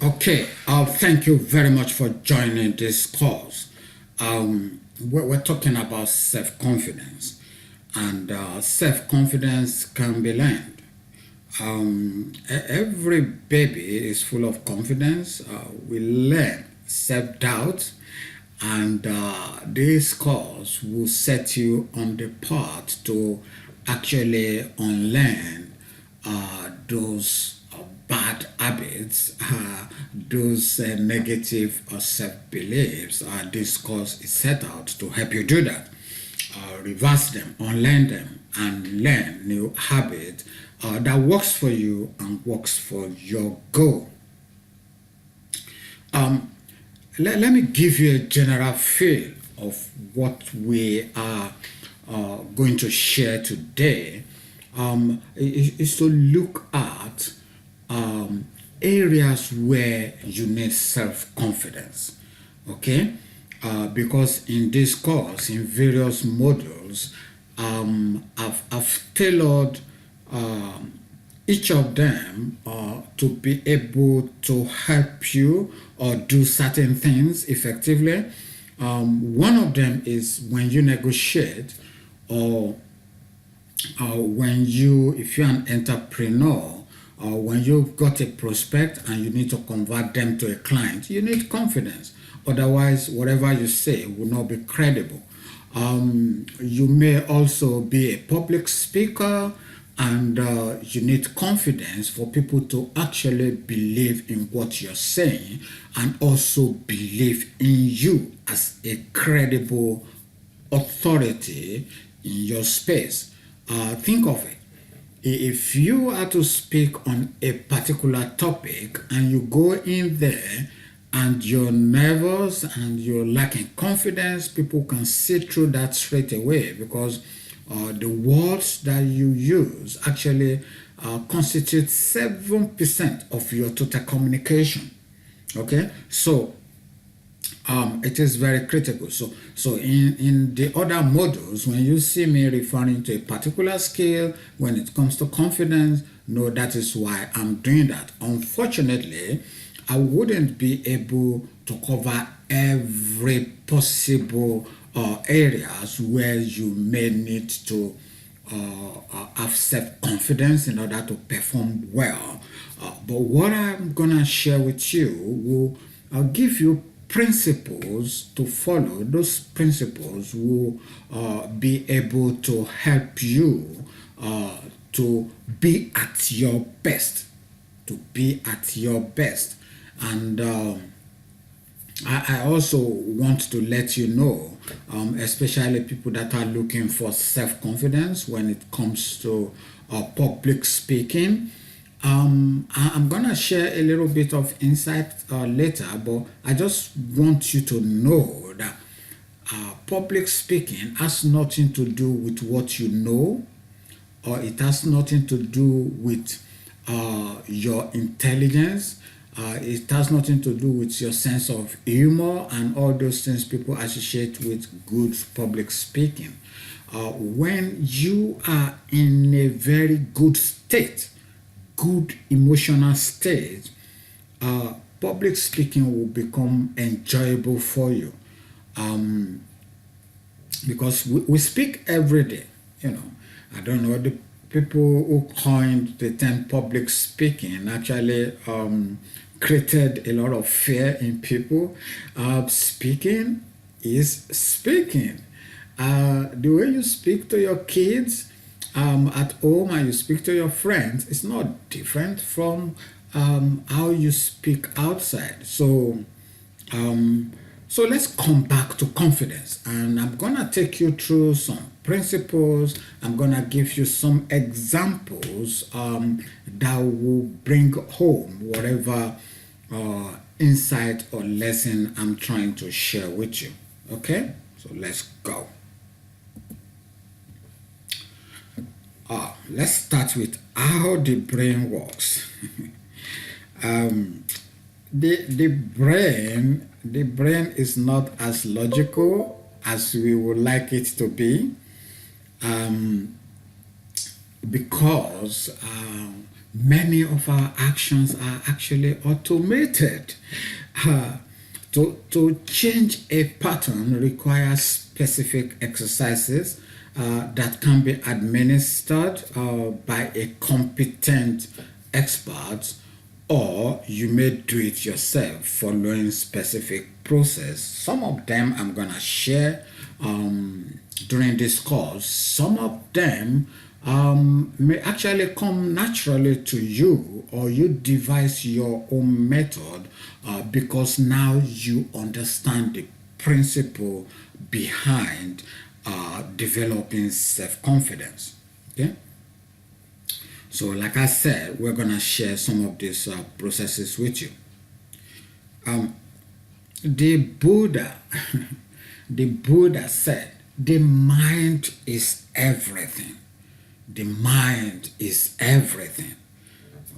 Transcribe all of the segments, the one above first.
Okay, thank you very much for joining this course. We're talking about self-confidence, and self-confidence can be learned. Every baby is full of confidence. We learn self-doubt, and this course will set you on the path to actually unlearn those bad habits, those negative self-beliefs. This course is set out to help you do that. Reverse them, unlearn them, and learn new habits that works for you and works for your goal. Let me give you a general feel of what we are going to share today. Is to look at areas where you need self-confidence. Okay, because in this course, in various modules, I've tailored each of them to be able to help you or do certain things effectively. One of them is when you negotiate, or when you, if you're an entrepreneur, or when you've got a prospect and you need to convert them to a client, you need confidence. Otherwise, whatever you say will not be credible. You may also be a public speaker, and you need confidence for people to actually believe in what you're saying and also believe in you as a credible authority in your space. Think of it. If you are to speak on a particular topic and you go in there and you're nervous and you're lacking confidence, people can see through that straight away, because the words that you use actually constitute 7% of your total communication. Okay, so it is very critical. So in the other modules, when you see me referring to a particular skill, when it comes to confidence, no, that is why I'm doing that. Unfortunately, I wouldn't be able to cover every possible areas where you may need to have self-confidence in order to perform well. But what I'm gonna share with you will give you principles to follow. Those principles will be able to help you to be at your best, to be at your best. And I also want to let you know, especially people that are looking for self-confidence when it comes to public speaking. I'm gonna share a little bit of insight later, but I just want you to know that public speaking has nothing to do with what you know, or it has nothing to do with your intelligence. It has nothing to do with your sense of humor and all those things people associate with good public speaking. When you are in a very good state, good emotional state, public speaking will become enjoyable for you. Um, because we speak every day. You know, I don't know, the people who coined the term public speaking actually created a lot of fear in people. Speaking is speaking. The way you speak to your kids at home and you speak to your friends is not different from how you speak outside. So let's come back to confidence, and I'm gonna take you through some principles. I'm gonna give you some examples that will bring home whatever insight or lesson I'm trying to share with you. Okay, so let's go. Let's start with how the brain works. The brain is not as logical as we would like it to be, because Many of our actions are actually automated. Uh, to change a pattern requires specific exercises that can be administered by a competent expert, or you may do it yourself following specific process. Some of them I'm gonna share during this course. Some of them may actually come naturally to you, or you devise your own method because now you understand the principle behind developing self-confidence. Okay, so like I said, we're gonna share some of these processes with you. The Buddha the Buddha said the mind is everything. The mind is everything.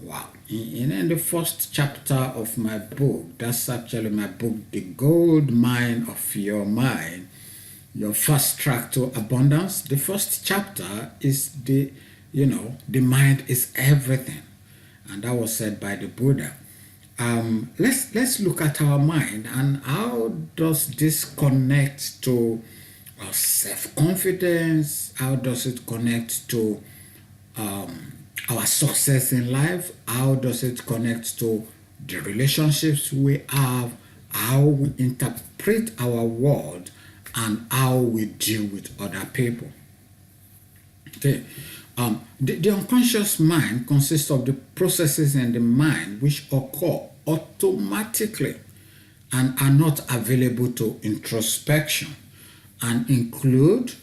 Wow. In the first chapter of my book, that's actually my book, The Gold Mine of Your Mind, Your Fast Track to Abundance. The first chapter is the mind is everything. And that was said by the Buddha. Let's look at our mind and how does this connect to our self-confidence? How does it connect to our success in life? How does it connect to the relationships we have? How we interpret our world and how we deal with other people? Okay. The unconscious mind consists of the processes in the mind which occur automatically and are not available to introspection, and include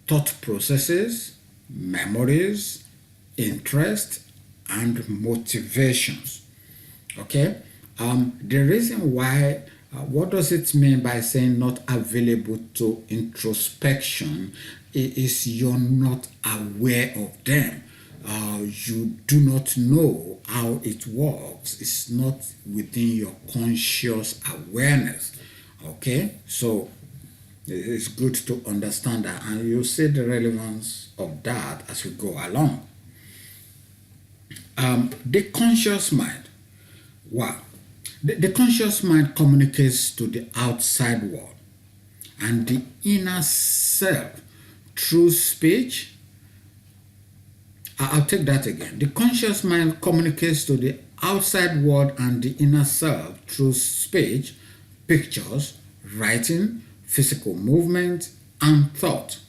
thought processes, memories, interest, and motivations. Okay, the reason why, what does it mean by saying not available to introspection? Is you're not aware of them. You do not know how it works. It's not within your conscious awareness. Okay, so it's good to understand that, and you'll see the relevance of that as we go along. The conscious mind. Wow. The conscious mind communicates to the outside world and the inner self through speech. I'll take that again. The conscious mind communicates to the outside world and the inner self through speech, pictures, writing, physical movement, and thought.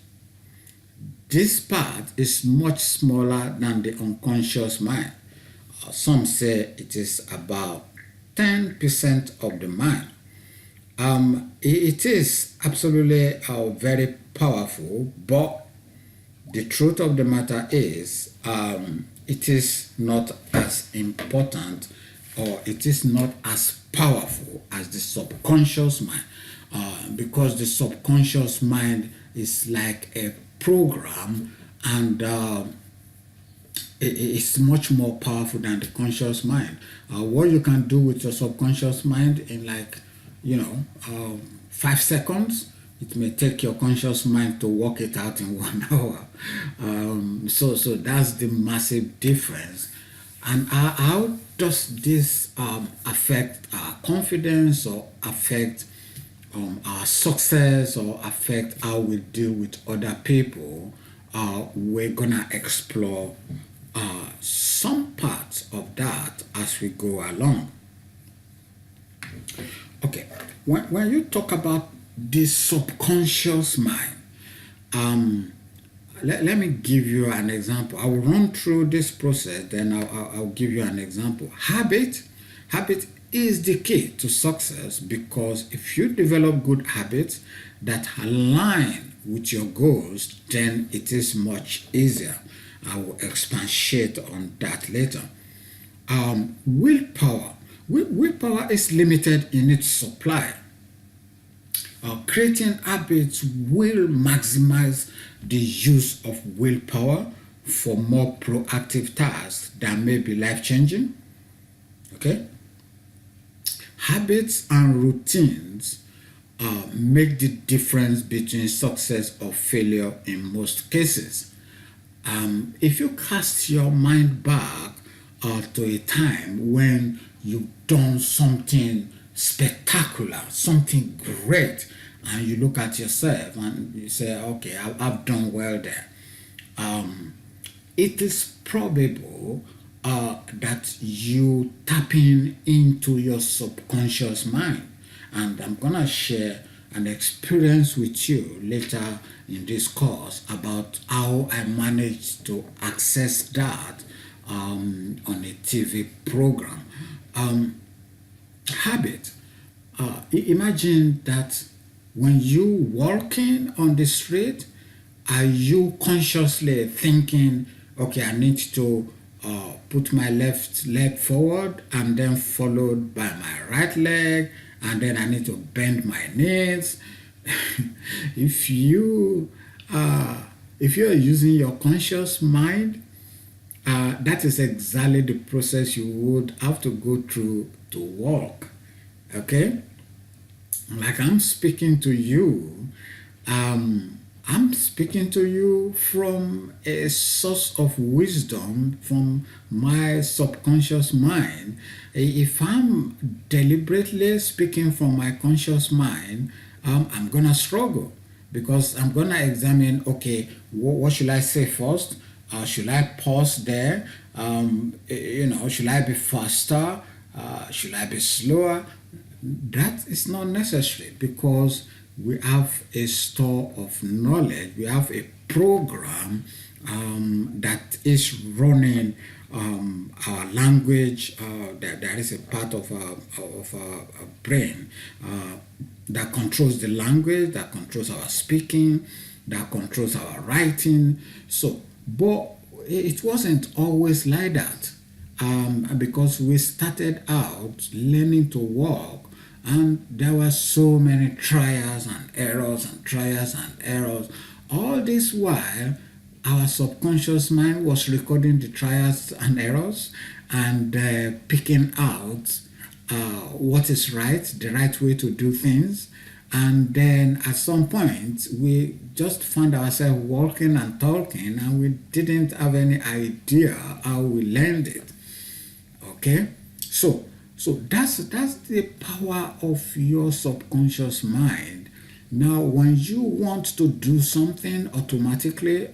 This part is much smaller than the unconscious mind. Some say it is about 10% of the mind. It is absolutely very powerful, but the truth of the matter is it is not as important, or it is not as powerful as the subconscious mind, because the subconscious mind is like a program, and it's much more powerful than the conscious mind. What you can do with your subconscious mind in 5 seconds, it may take your conscious mind to work it out in 1 hour. So that's the massive difference. And how does this affect our confidence, or affect our success, or affect how we deal with other people? We're gonna explore some parts of that as we go along. Okay, when you talk about the subconscious mind, let me give you an example. I will run through this process, then I'll give you an example. Habit is the key to success, because if you develop good habits that align with your goals, then it is much easier. I will expatiate on that later. Willpower is limited in its supply. Creating habits will maximize the use of willpower for more proactive tasks that may be life-changing. Okay? Habits and routines make the difference between success or failure in most cases. If you cast your mind back to a time when you've done something spectacular, something great, and you look at yourself and you say, okay, I've done well there. It is probable that you tapping into your subconscious mind. And I'm going to share an experience with you later in this course about how I managed to access that on a TV program. Habit. Imagine that when you walking on the street, are you consciously thinking, okay, I need to put my left leg forward and then followed by my right leg, and then I need to bend my knees? if you if you are using your conscious mind, that is exactly the process you would have to go through to walk. Okay, like I'm speaking to you, I'm speaking to you from a source of wisdom from my subconscious mind. If I'm deliberately speaking from my conscious mind, I'm gonna struggle because I'm gonna examine, okay, what should I say first? Should I pause there? Should I be faster? Should I be slower? That is not necessary because we have a store of knowledge. We have a program that is running our language. There is a part of our brain that controls the language, that controls our speaking, that controls our writing. So, but it wasn't always like that. Because we started out learning to walk, and there were so many trials and errors and trials and errors. All this while, our subconscious mind was recording the trials and errors and picking out what is right, the right way to do things. And then at some point, we just found ourselves walking and talking, and we didn't have any idea how we learned it. Okay, so that's the power of your subconscious mind. Now when you want to do something automatically,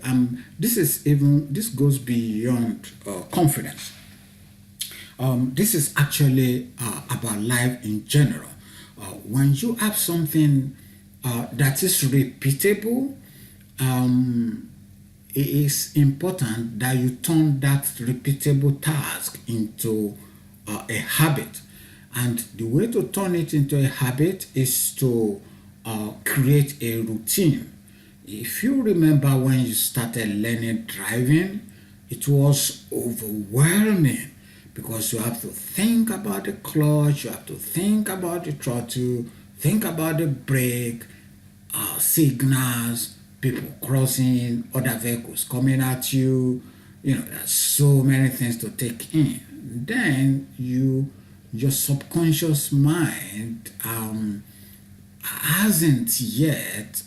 this goes beyond confidence. This is actually about life in general. When you have something that is repeatable, it is important that you turn that repeatable task into a habit. And the way to turn it into a habit is to create a routine. If you remember when you started learning driving, it was overwhelming because you have to think about the clutch, you have to think about the throttle, think about the brake, signals, people crossing, other vehicles coming at you. There's so many things to take in. Then your subconscious mind hasn't yet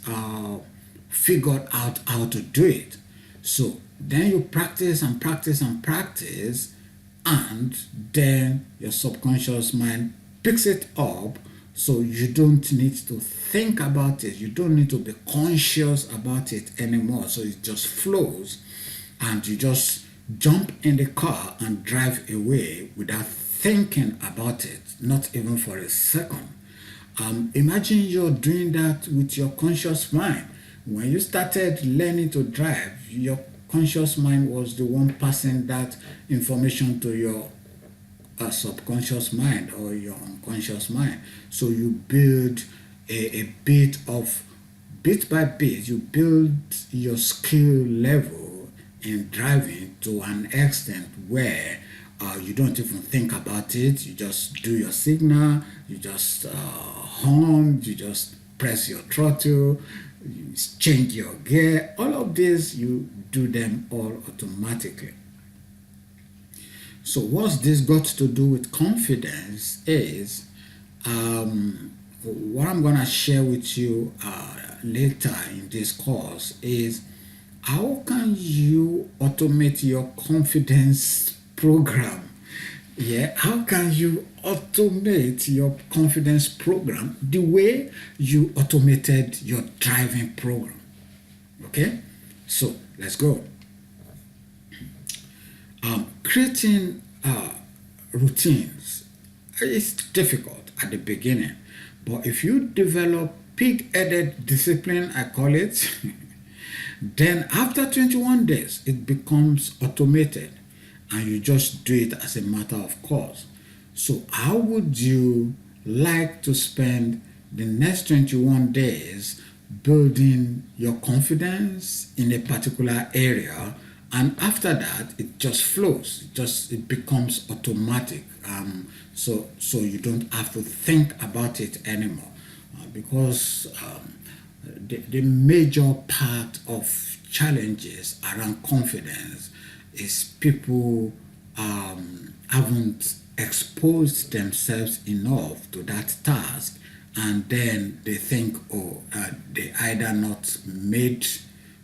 figured out how to do it. So then you practice and practice and practice, and then your subconscious mind picks it up, so you don't need to think about it, you don't need to be conscious about it anymore. So it just flows, and you just jump in the car and drive away without thinking about it, not even for a second. Imagine you're doing that with your conscious mind. When you started learning to drive, your conscious mind was the one passing that information to your subconscious mind or your unconscious mind. So you build a bit by bit, you build your skill level in driving to an extent where you don't even think about it. You just do your signal, you just horn, you just press your throttle, you change your gear. All of this, you do them all automatically. So what's this got to do with confidence is what I'm going to share with you later in this course is how can you automate your confidence program. Yeah, how can you automate your confidence program the way you automated your driving program? Okay, so let's go. Creating routines is difficult at the beginning, but if you develop pig-headed discipline, I call it, then after 21 days, it becomes automated and you just do it as a matter of course. So, how would you like to spend the next 21 days building your confidence in a particular area? And after that, it just flows. It becomes automatic. So you don't have to think about it anymore, because the major part of challenges around confidence is people haven't exposed themselves enough to that task, and then they think, oh, they either not made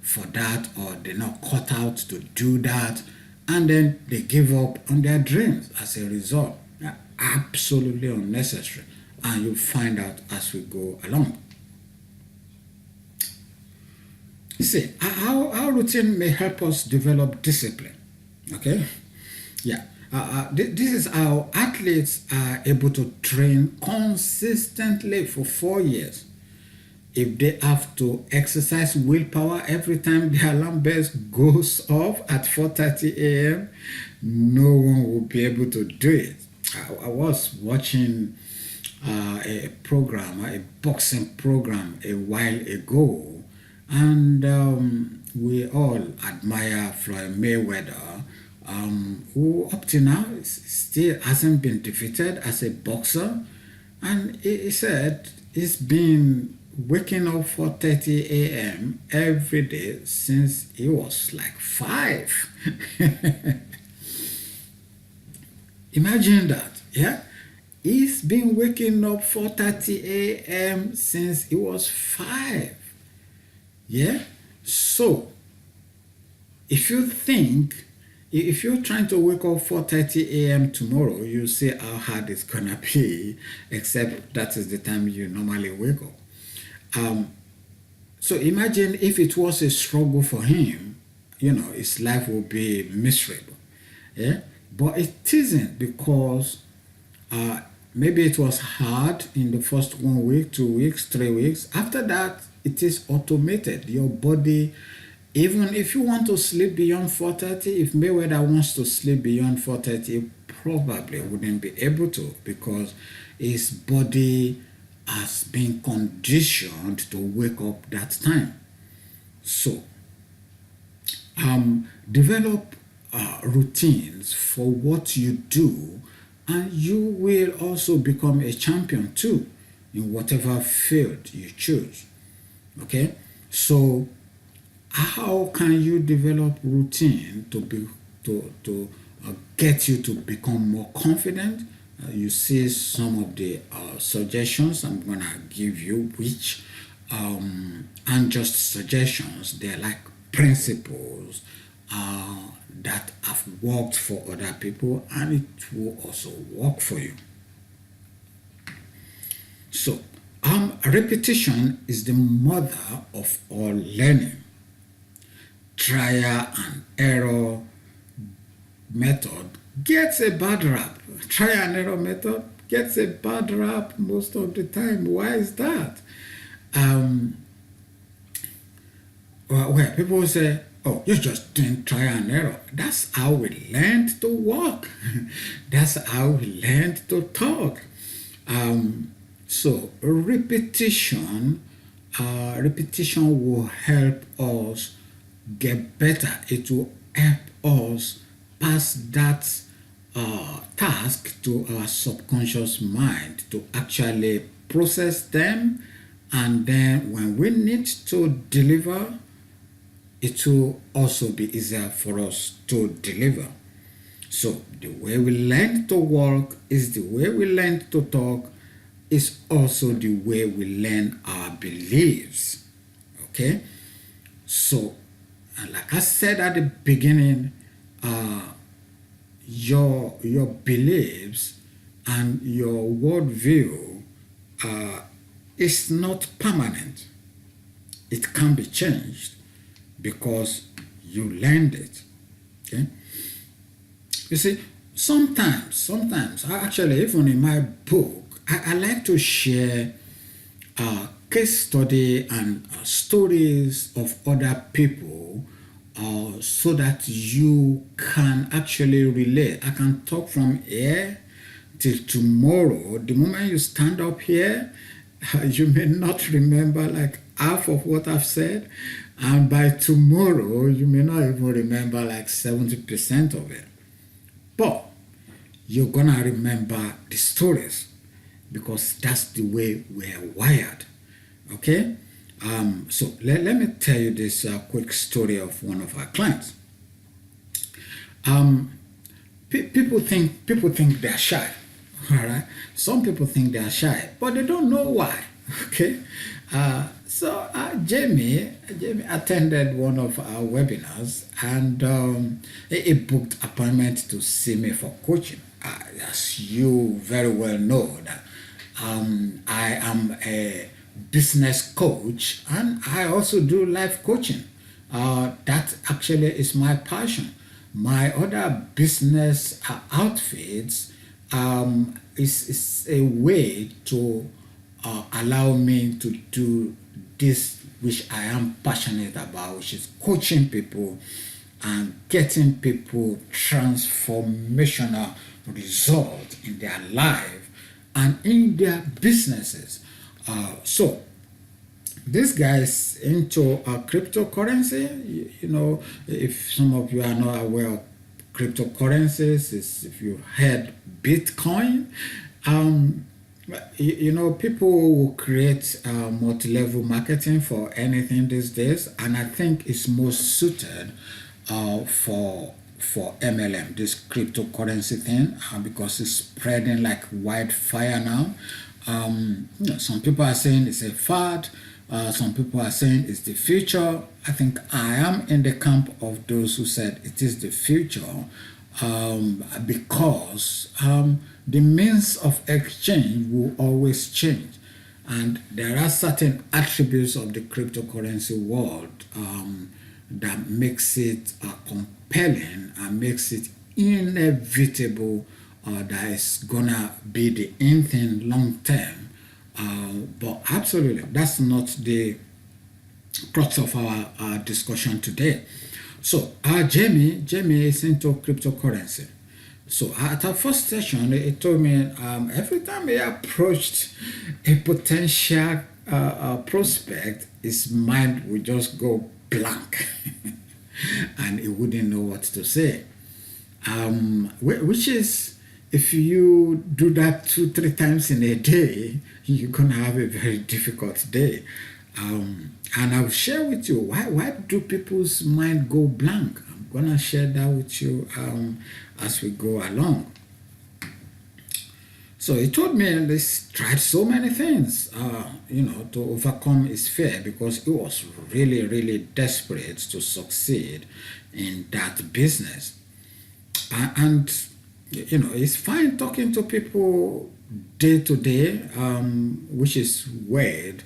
for that or they're not cut out to do that, and then they give up on their dreams as a result. They're absolutely unnecessary, and you'll find out as we go along. See, how routine may help us develop discipline. Okay? Yeah. This is how athletes are able to train consistently for 4 years. If they have to exercise willpower every time the alarm bell goes off at 4:30 a.m., no one will be able to do it. I was watching a program, a boxing program, a while ago, and we all admire Floyd Mayweather, who up to now still hasn't been defeated as a boxer, and he said he's been waking up 4:30 a.m. every day since he was like 5. Imagine that, yeah? He's been waking up 4:30 a.m. since he was 5. Yeah? So, if you think, if you're trying to wake up 4:30 a.m. tomorrow, you see how hard it's gonna be, except that is the time you normally wake up. So imagine if it was a struggle for him, his life would be miserable. Yeah? But it isn't, because maybe it was hard in the first 1 week, 2 weeks, 3 weeks. After that, it is automated. Your body, even if you want to sleep beyond 4:30, if Mayweather wants to sleep beyond 4:30, he probably wouldn't be able to, because his body has been conditioned to wake up that time. So, develop routines for what you do, and you will also become a champion too in whatever field you choose. Okay, so how can you develop routine to get you to become more confident? You see some of the suggestions I'm gonna give you, which aren't just suggestions; they're like principles that have worked for other people, and it will also work for you. So, repetition is the mother of all learning. Trial and error method gets a bad rap. Trial and error method gets a bad rap most of the time. Why is that? Where people say, oh, you're just doing trial and error. That's how we learned to walk. That's how we learned to talk. So repetition will help us get better. It will help us pass that task to our subconscious mind to actually process them, and then when we need to deliver, it will also be easier for us to deliver. So the way we learn to walk is the way we learn to talk, is also the way we learn our beliefs. Okay? So, like I said at the beginning, your beliefs and your worldview is not permanent. It can be changed because you learned it. Okay? You see, sometimes, actually, even in my book, I like to share case study and stories of other people so that you can actually relate. I can talk from here till tomorrow. The moment you stand up here, you may not remember like half of what I've said, and by tomorrow, you may not even remember like 70% of it. But you're gonna remember the stories because that's the way we're wired. Okay? So let me tell you this quick story of one of our clients. People think they're shy. All right. Some people think they're shy, but they don't know why. Okay. So Jamie attended one of our webinars, and he booked appointment to see me for coaching. As you very well know that I am a business coach, and I also do life coaching. That actually is my passion. My other business outfits is a way to allow me to do this which I am passionate about, which is coaching people and getting people transformational result in their life and in their businesses. So this guy is into cryptocurrency. You know, if some of you are not aware of cryptocurrencies, is if you heard Bitcoin, um, you know, people will create multi-level marketing for anything these days, and I think it's most suited for MLM, this cryptocurrency thing, because it's spreading like wildfire now. Some people are saying it's a fad. Some people are saying it's the future. I think I am in the camp of those who said it is the future, because the means of exchange will always change. And there are certain attributes of the cryptocurrency world that makes it compelling and makes it inevitable that it's gonna be the in thing long term. But absolutely, that's not the crux of our discussion today. So, Jamie is into cryptocurrency. So, at our first session, he told me every time he approached a potential prospect, his mind would just go blank and he wouldn't know what to say. Which is, if you do that 2-3 times in a day, you're gonna have a very difficult day. And I'll share with you why do people's mind go blank. I'm gonna share that with you as we go along. So he told me this tried so many things, to overcome his fear because he was really, really desperate to succeed in that business. And it's fine talking to people day to day, which is weird.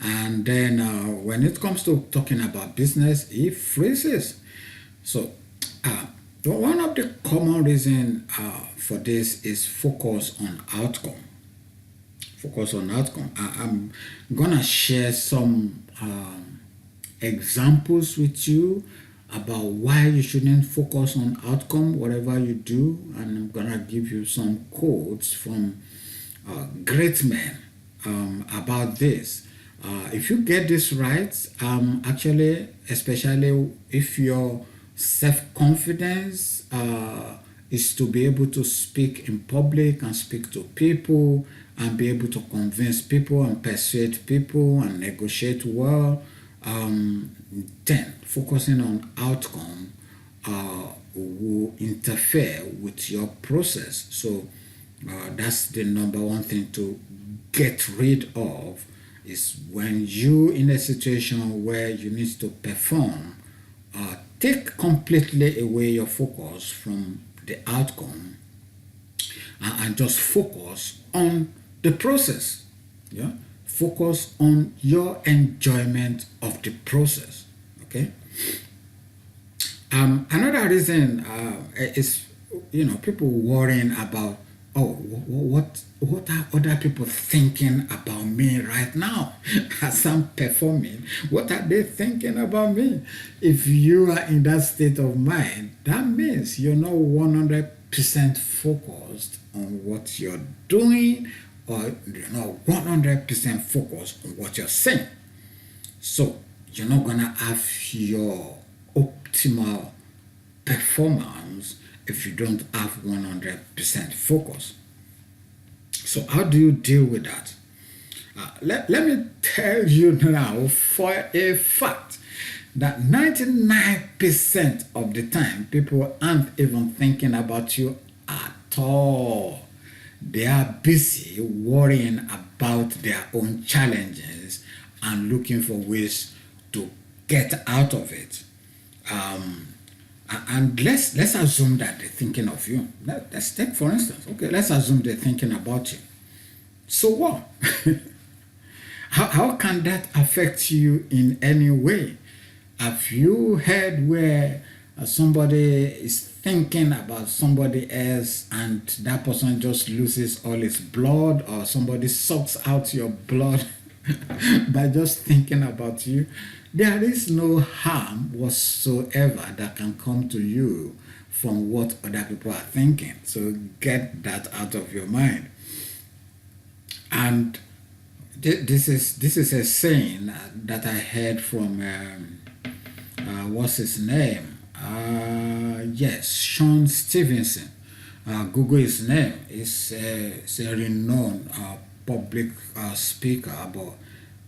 And then when it comes to talking about business, he freezes. So one of the common reasons for this is focus on outcome. Focus on outcome. I'm gonna share some examples with you about why you shouldn't focus on outcome, whatever you do, and I'm gonna give you some quotes from great men about this. If you get this right, actually, especially if your self-confidence is to be able to speak in public and speak to people and be able to convince people and persuade people and negotiate well, then focusing on outcome will interfere with your process. So that's the number one thing to get rid of, is when you in a situation where you need to perform, take completely away your focus from the outcome, and just focus on the process. Yeah, focus on your enjoyment of the process. Okay. Another reason is, people worrying about, oh, what are other people thinking about me right now as I'm performing? What are they thinking about me? If you are in that state of mind, that means you're not 100% focused on what you're doing, or you're not 100% focused on what you're saying. So you're not gonna have your optimal performance if you don't have 100% focus. So how do you deal with that? Let me tell you now for a fact that 99% of the time people aren't even thinking about you at all. They are busy worrying about their own challenges and looking for ways to get out of it. And let's assume that they're thinking of you. Let's take for instance. Okay, let's assume they're thinking about you. So what? How can that affect you in any way? Have you heard where somebody is thinking about somebody else and that person just loses all his blood, or somebody sucks out your blood by just thinking about you? There is no harm whatsoever that can come to you from what other people are thinking. So get that out of your mind. And this is a saying that I heard from what's his name? Yes, Sean Stevenson. Google his name. He's a renowned public speaker, but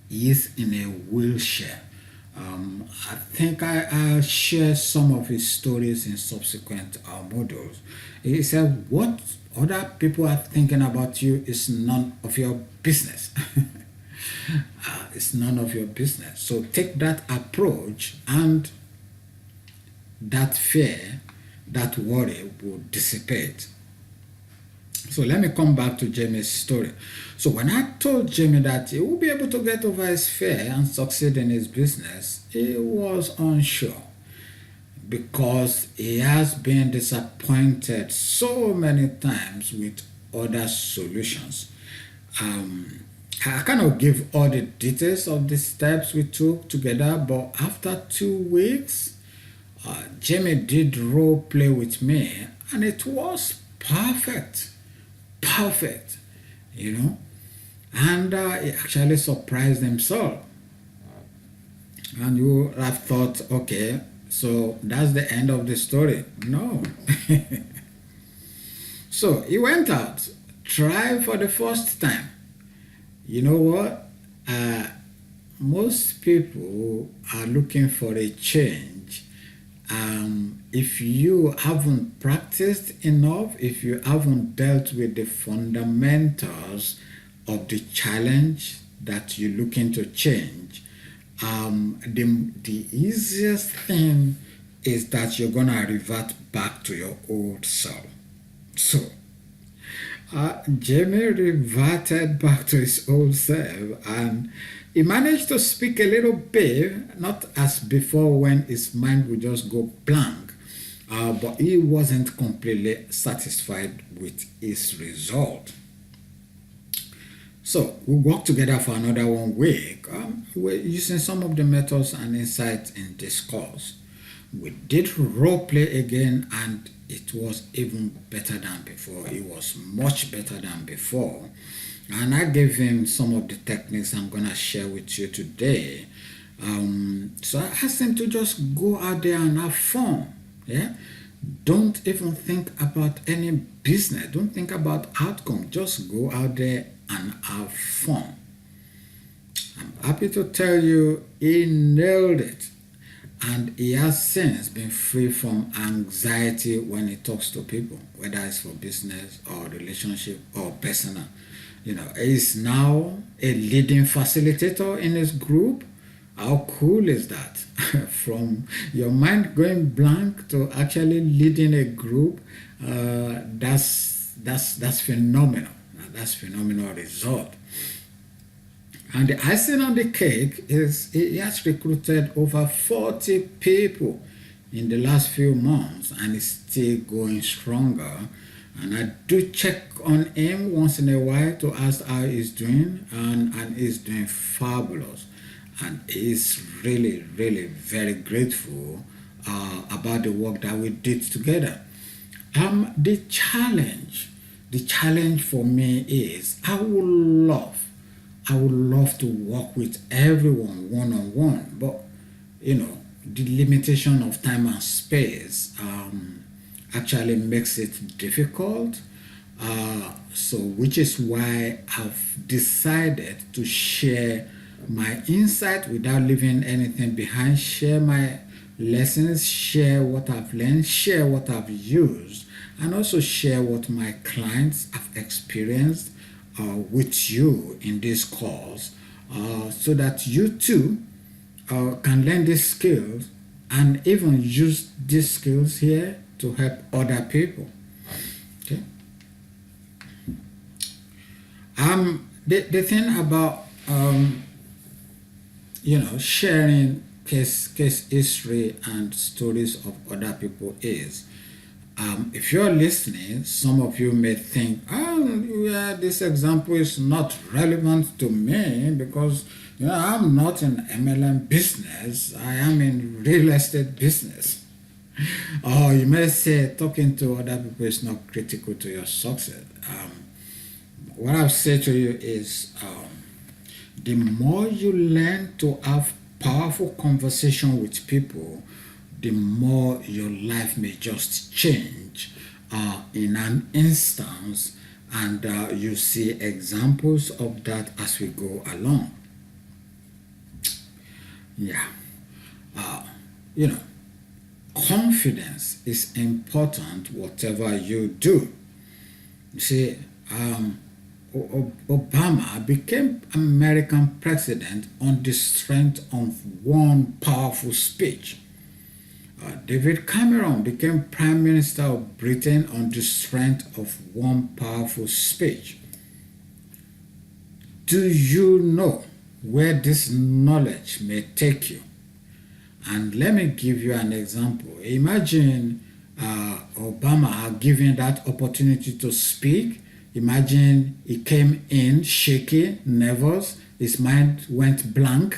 he's in a wheelchair. I think I'll share some of his stories in subsequent modules. He said, what other people are thinking about you is none of your business. It's none of your business. So take that approach, and that fear, that worry will dissipate. So let me come back to Jamie's story. So when I told Jamie that he would be able to get over his fear and succeed in his business, he was unsure, because he has been disappointed so many times with other solutions. I cannot give all the details of the steps we took together, but after 2 weeks, Jamie did role play with me, and it was perfect. Perfect, and he actually surprised himself. And you have thought, okay, so that's the end of the story. No. So he went out, tried for the first time. You know what? Most people are looking for a change. If you haven't practiced enough, if you haven't dealt with the fundamentals of the challenge that you're looking to change, the easiest thing is that you're gonna revert back to your old self. So Jamie reverted back to his old self, and he managed to speak a little bit, not as before when his mind would just go blank, but he wasn't completely satisfied with his result. So we worked together for another 1 week. We were using some of the methods and insights in this course. We did role play again, and it was even better than before. It was much better than before. And I gave him some of the techniques I'm going to share with you today. So I asked him to just go out there and have fun. Yeah? Don't even think about any business. Don't think about outcome. Just go out there and have fun. I'm happy to tell you he nailed it. And he has since been free from anxiety when he talks to people, whether it's for business or relationship or personal. He's now a leading facilitator in his group. How cool is that? From your mind going blank to actually leading a group That's phenomenal. That's phenomenal result. And the icing on the cake is he has recruited over 40 people in the last few months and is still going stronger. And I do check on him once in a while to ask how he's doing, and he's doing fabulous. And he's really, really very grateful about the work that we did together. The challenge for me is I would love to work with everyone one on one, but the limitation of time and space actually makes it difficult. So, which is why I've decided to share my insight without leaving anything behind, share my lessons, share what I've learned, share what I've used, and also share what my clients have experienced with you in this course, so that you too can learn these skills and even use these skills here to help other people. Okay. The thing about sharing case history and stories of other people is, if you're listening, some of you may think, oh, yeah, this example is not relevant to me because I'm not in MLM business. I am in real estate business. Or you may say talking to other people is not critical to your success. What I'll say to you is, the more you learn to have powerful conversation with people, the more your life may just change in an instance, and you see examples of that as we go along. Yeah. You know, confidence is important whatever you do. You see, Obama became American president on the strength of one powerful speech. David Cameron became Prime Minister of Britain on the strength of one powerful speech. Do you know where this knowledge may take you? And let me give you an example. Imagine Obama given that opportunity to speak. Imagine he came in shaky, nervous, his mind went blank.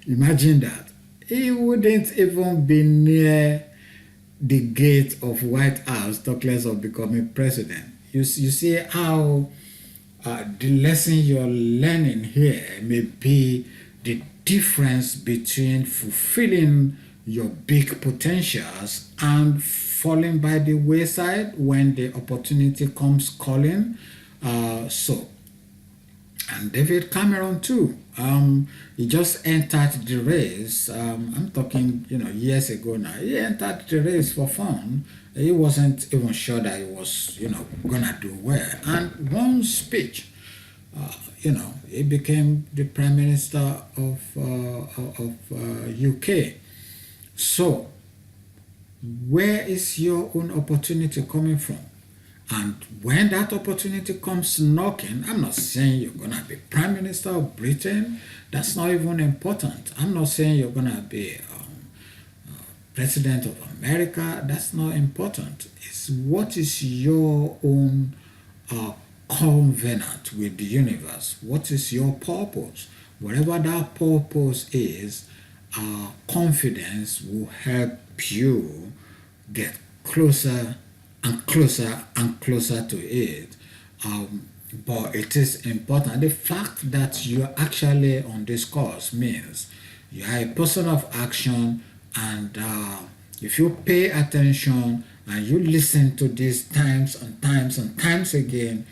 Imagine that. He wouldn't even be near the gate of White House, talk less of becoming president. You see how the lesson you're learning here may be the difference between fulfilling your big potentials and falling by the wayside when the opportunity comes calling. And David Cameron too. He just entered the race. I'm talking, years ago now. He entered the race for fun. He wasn't even sure that he was, gonna do well. And one speech, he became the Prime Minister of UK. So, where is your own opportunity coming from? And when that opportunity comes knocking, I'm not saying you're going to be Prime Minister of Britain. That's not even important. I'm not saying you're going to be President of America. That's not important. It's what is your own covenant with the universe. What is your purpose? Whatever that purpose is, confidence will help you get closer and closer and closer to it. But it is important. The fact that you're actually on this course means you are a person of action, and if you pay attention and you listen to this times and times and times again,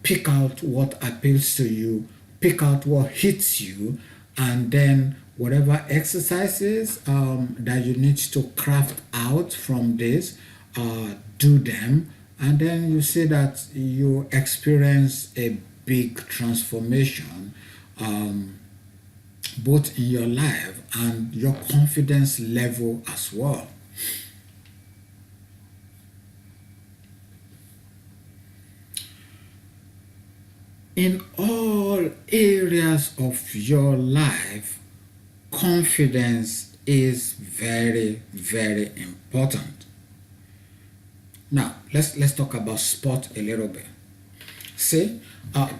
pick out what appeals to you, pick out what hits you, and then whatever exercises that you need to craft out from this, do them, and then you see that you experience a big transformation, both in your life and your confidence level as well. in all areas of your life, confidence is very, very important. Now, let's talk about sport a little bit. See,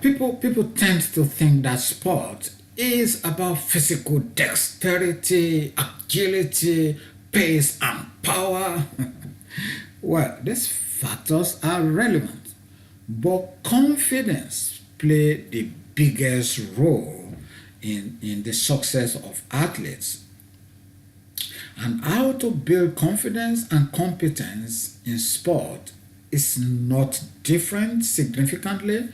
people tend to think that sport is about physical dexterity, agility, pace, and power. Well, these factors are relevant, but confidence play the biggest role in the success of athletes. And how to build confidence and competence in sport is not different significantly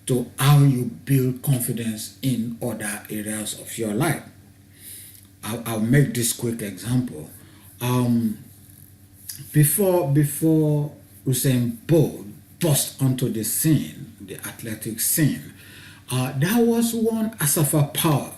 to how you build confidence in other areas of your life. I'll make this quick example. Um, before Usain Bolt burst onto the scene, the athletic scene, there was one Asafa Power.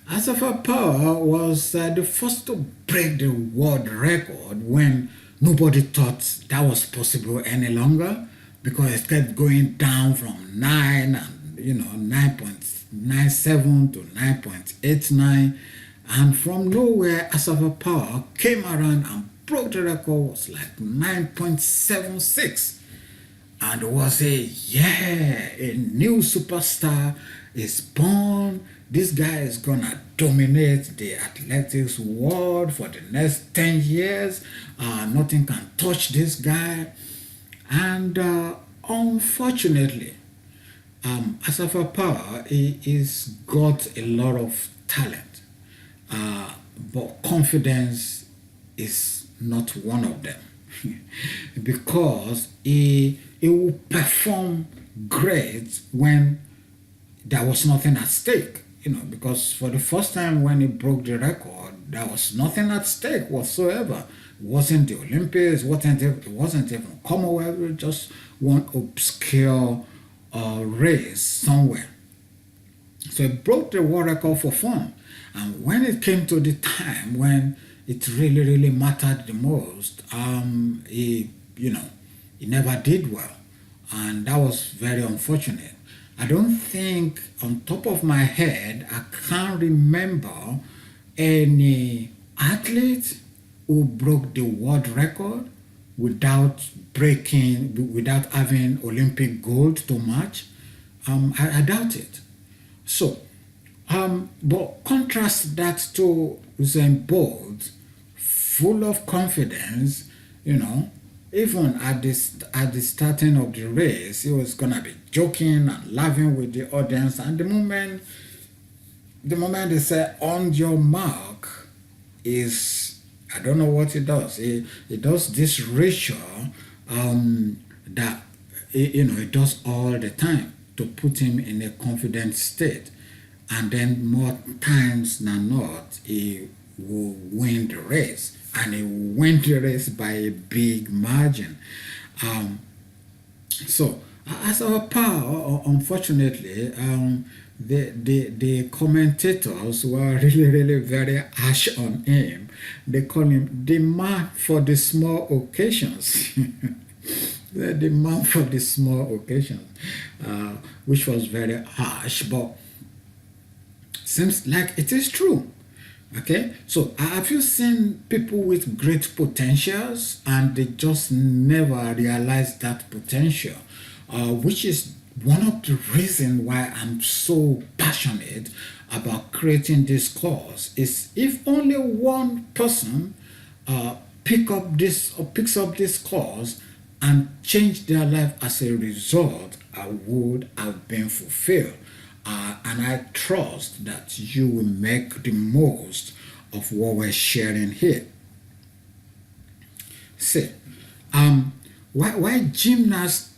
Asafa Power was the first to break the world record when nobody thought that was possible any longer, because it kept going down from 9.97 to 9.89, and from nowhere Asafa Power came around and broke the record. Was like 9.76, and was a new superstar is born. This guy is gonna dominate the athletics world for the next 10 years. Nothing can touch this guy. And unfortunately, Asafa Power is got a lot of talent, but confidence is not one of them. Because he will perform great when there was nothing at stake. Because for the first time when he broke the record, there was nothing at stake whatsoever. It wasn't the Olympics, it wasn't even Commonwealth, it was just one obscure race somewhere. So he broke the world record for fun. And when it came to the time when it really, really mattered the most, he never did well. And that was very unfortunate. I don't think, on top of my head, I can't remember any athlete who broke the world record without having Olympic gold to match. I doubt it. So, but contrast that to Usain Bolt, full of confidence, even at the starting of the race, he was gonna be joking and laughing with the audience. And the moment they say "on your mark," is, I don't know what it does. It does this ratio that it does all the time to put him in a confident state, and then more times than not he will win the race, and he will win the race by a big margin. So as our power, unfortunately, the commentators were really, really very harsh on him. They call him the man for the small occasions. The man for the small occasions, which was very harsh, but seems like it is true. Okay, so have you seen people with great potentials and they just never realize that potential? Which is one of the reasons why I'm so passionate about creating this course. Is if only one person picks up this course and change their life as a result, I would have been fulfilled. And I trust that you will make the most of what we're sharing here. See, why gymnastics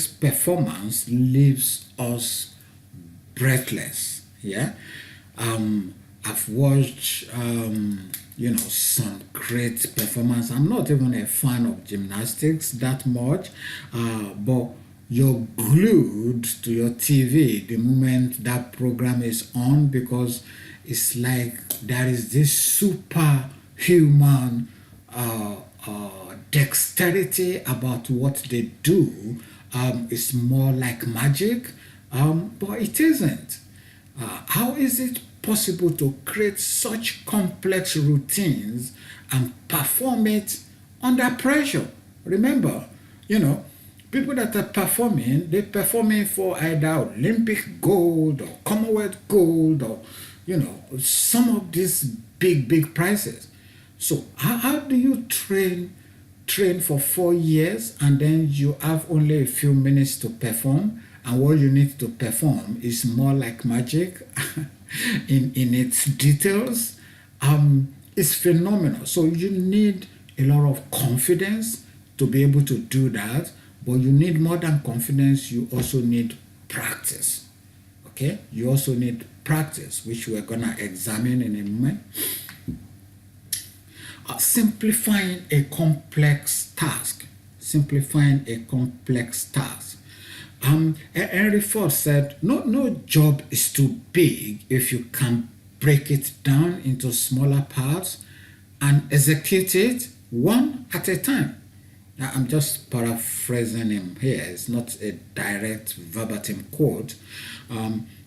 performance leaves us breathless. Yeah, I've watched some great performance. I'm not even a fan of gymnastics that much, but you're glued to your TV the moment that program is on, because it's like there is this superhuman dexterity about what they do, It's more like magic, but it isn't. How is it possible to create such complex routines and perform it under pressure? Remember, you know, people that are performing, they're performing for either Olympic gold or Commonwealth gold or, some of these big prizes. So how do you train for 4 years and then you have only a few minutes to perform, and what you need to perform is more like magic in its details? It's phenomenal. So you need a lot of confidence to be able to do that, but you need more than confidence, you also need practice. Okay, you also need practice, which we're gonna examine in a moment. Simplifying a complex task. Simplifying a complex task. Henry Ford said, no job is too big if you can break it down into smaller parts and execute it one at a time. Now, I'm just paraphrasing him here. It's not a direct verbatim quote,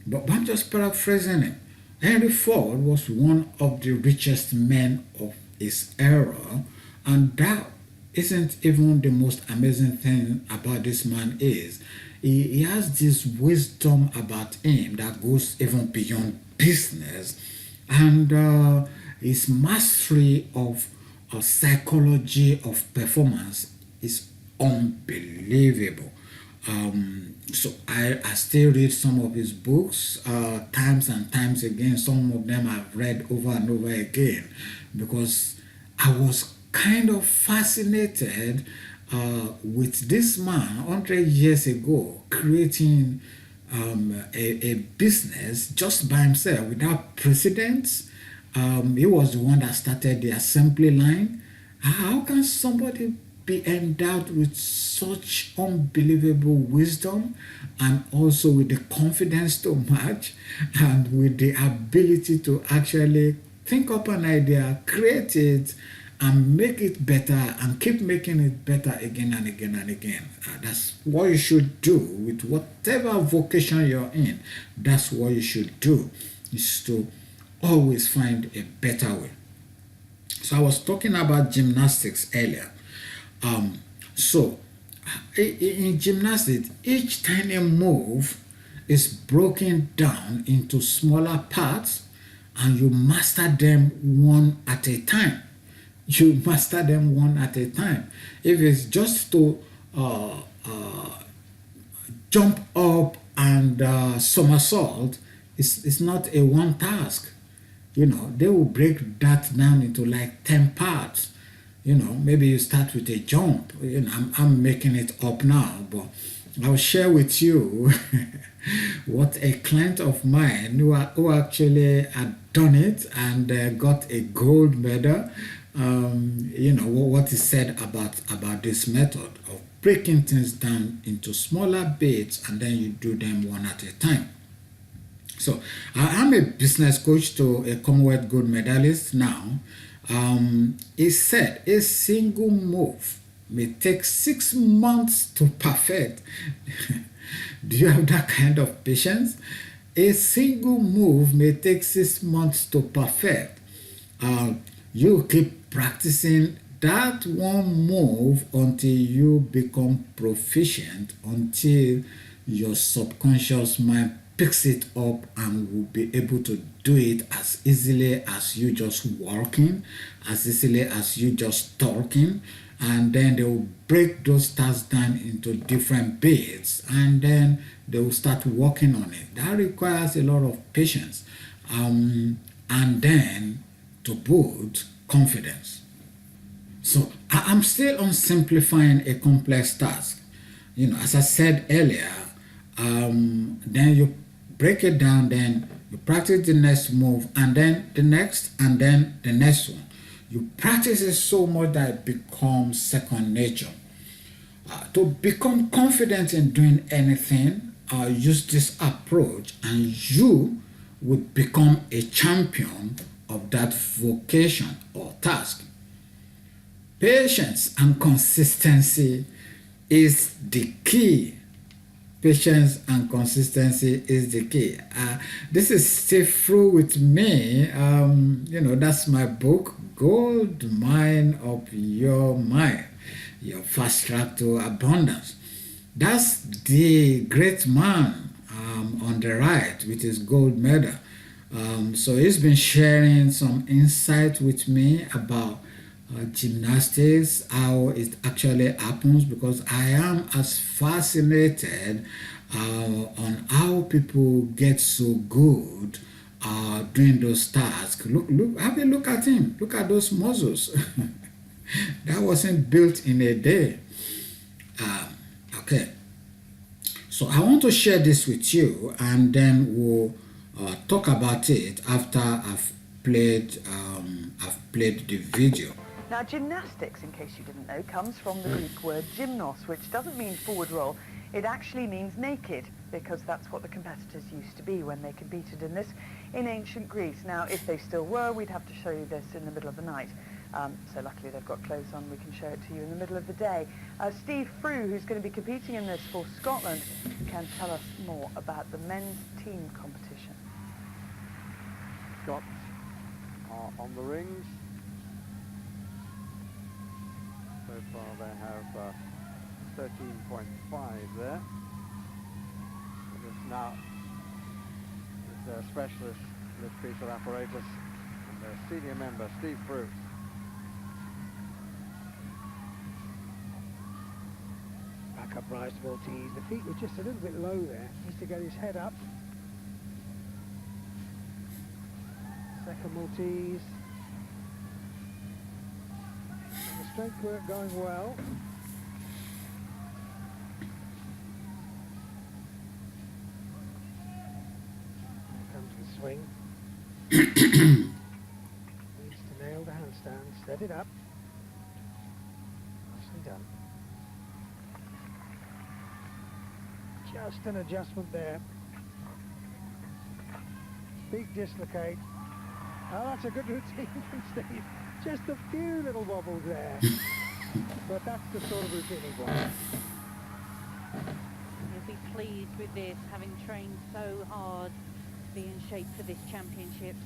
but I'm just paraphrasing him. Henry Ford was one of the richest men of his era, and that isn't even the most amazing thing about this man is he has this wisdom about him that goes even beyond business, and his mastery of psychology of performance is unbelievable. So I still read some of his books times and times again. Some of them I've read over and over again because I was kind of fascinated with this man 100 years ago creating a business just by himself without precedents. He was the one that started the assembly line. How can somebody be endowed with such unbelievable wisdom and also with the confidence to match and with the ability to actually think up an idea, create it, and make it better and keep making it better again and again and again? That's what you should do with whatever vocation you're in. That's what you should do, is to always find a better way. So I was talking about gymnastics earlier. So in gymnastics, each tiny move is broken down into smaller parts and you master them one at a time. You master them one at a time. If it's just to jump up and somersault, it's not a one task. They will break that down into like 10 parts. Maybe you start with a jump. I'm making it up now, but I'll share with you what a client of mine who actually had done it and got a gold medal. What he said about this method of breaking things down into smaller bits and then you do them one at a time. So I'm a business coach to a Commonwealth gold medalist now. He said a single move may take 6 months to perfect. Do you have that kind of patience? A single move may take 6 months to perfect. You keep practicing that one move until you become proficient, until your subconscious mind picks it up and will be able to do it as easily as you just walking, as easily as you just talking, and then they will break those tasks down into different bits and then they will start working on it. That requires a lot of patience, and then to build confidence. So I'm still on simplifying a complex task. As I said earlier, then you break it down, then you practice the next move, and then the next, and then the next one. You practice it so much that it becomes second nature. To become confident in doing anything, use this approach, and you would become a champion of that vocation or task. Patience and consistency is the key Patience and consistency is the key. This is Stay Through with me. That's my book, Gold Mine of Your Mind, Your Fast Track to Abundance. That's the great man on the right with his gold medal. So he's been sharing some insight with me about gymnastics, how it actually happens, because I am as fascinated on how people get so good doing those tasks. Have a look at him. Look at those muscles. That wasn't built in a day. Okay. So I want to share this with you, and then we'll talk about it after I've played the video. Now, gymnastics, in case you didn't know, comes from the Greek word gymnos, which doesn't mean forward roll. It actually means naked, because that's what the competitors used to be when they competed in this in ancient Greece. Now, if they still were, we'd have to show you this in the middle of the night. So luckily they've got clothes on, we can show it to you in the middle of the day. Steve Frew, who's going to be competing in this for Scotland, can tell us more about the men's team competition. Scots are on the rings. So far they have 13.5 there. And this now is their specialist lift piece of apparatus and their senior member, Steve Frew. Back up rise to Maltese. The feet were just a little bit low there. Needs to get his head up. Second Maltese. And the strength work going well. Here comes the swing. Needs to nail the handstand. Set it up. Nicely done. Just an adjustment there. Big dislocate. Oh, that's a good routine from Steve. Just a few little wobbles there. But that's the sort of routine he wants. You'll be pleased with this, having trained so hard to be in shape for this championships.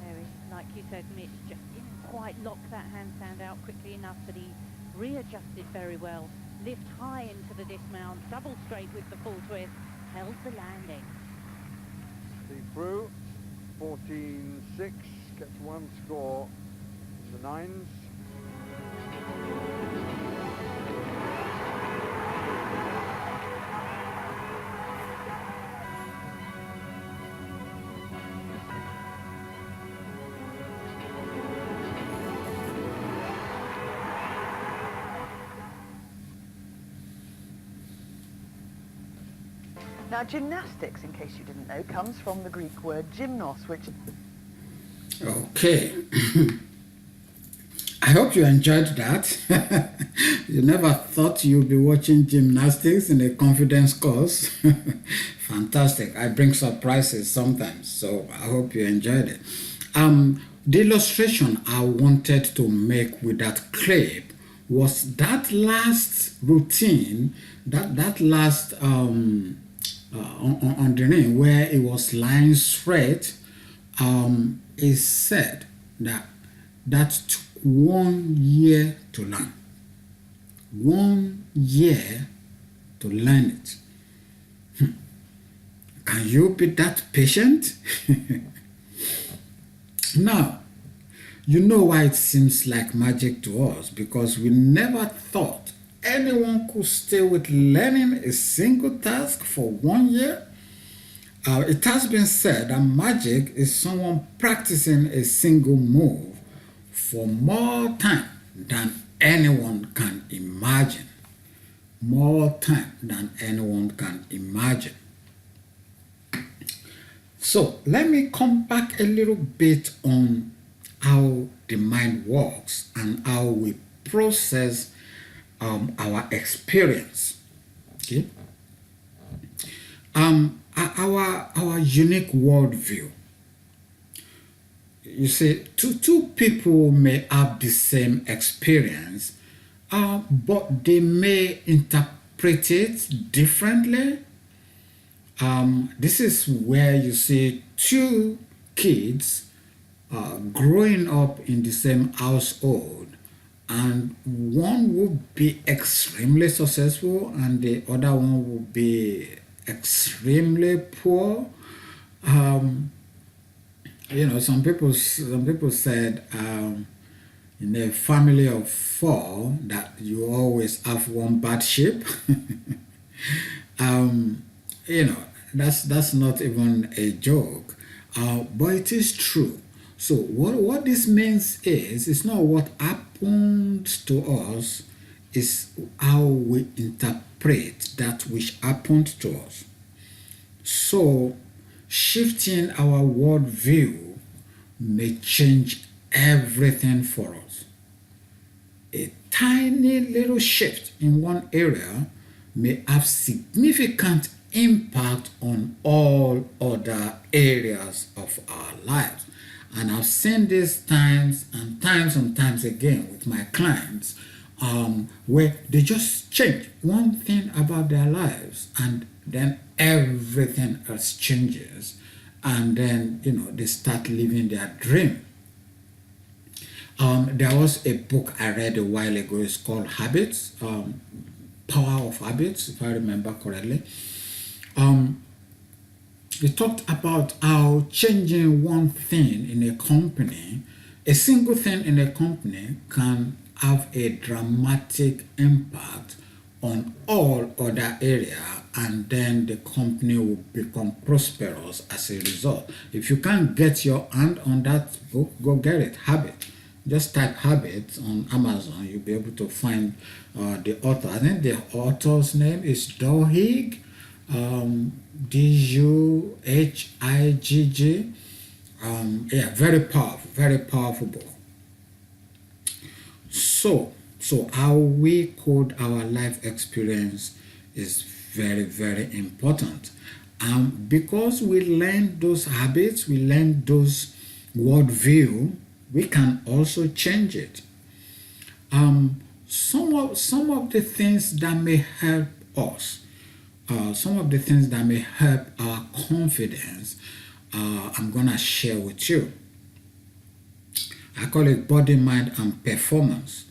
There is, like you said, Mitch, just didn't quite lock that handstand out quickly enough, but he readjusted very well. Lift high into the dismount, double straight with the full twist, held the landing. Steve Frew, 14.6, gets one score in the nines. Now, gymnastics, in case you didn't know, comes from the Greek word gymnos, which... Okay. I hope you enjoyed that. You never thought you'd be watching gymnastics in a confidence course. Fantastic. I bring surprises sometimes, so I hope you enjoyed it. The illustration I wanted to make with that clip was that last routine, that last on the ring where it was lying straight. Is said that took 1 year to learn. 1 year to learn it. Can you be that patient? Now, you know why it seems like magic to us, because we never thought anyone could stay with learning a single task for 1 year. It has been said that magic is someone practicing a single move for more time than anyone can imagine. More time than anyone can imagine. So let me come back a little bit on how the mind works and how we process our experience. Okay. Our unique worldview. You see, two people may have the same experience, but they may interpret interpret it differently. This is where you see two kids growing up in the same household, and one will be extremely successful and the other one will be extremely poor. Um, some people said in a family of four that you always have one bad sheep. um, that's not even a joke, but it is true. So what this means is it's not what happened to us, it's how we interpret that which happened to us. So shifting our worldview may change everything for us. A tiny little shift in one area may have significant impact on all other areas of our lives. And I've seen this times and times again with my clients, where they just change one thing about their lives and then everything else changes, and then they start living their dream. There was a book I read a while ago. It's called Habits, Power of Habits, if I remember correctly. They talked about how changing one thing in a company, a single thing in a company, can have a dramatic impact on all other areas, and then the company will become prosperous as a result. If you can't get your hand on that book, go get it. Habit. Just type Habit on Amazon. You'll be able to find the author. I think the author's name is Duhigg, Duhigg. Yeah, very powerful book. So how we code our life experience is very, very important. Because we learn those habits, we learn those worldview, we can also change it. Some of the things that may help us, some of the things that may help our confidence, I'm gonna share with you. I call it body, mind, and performance.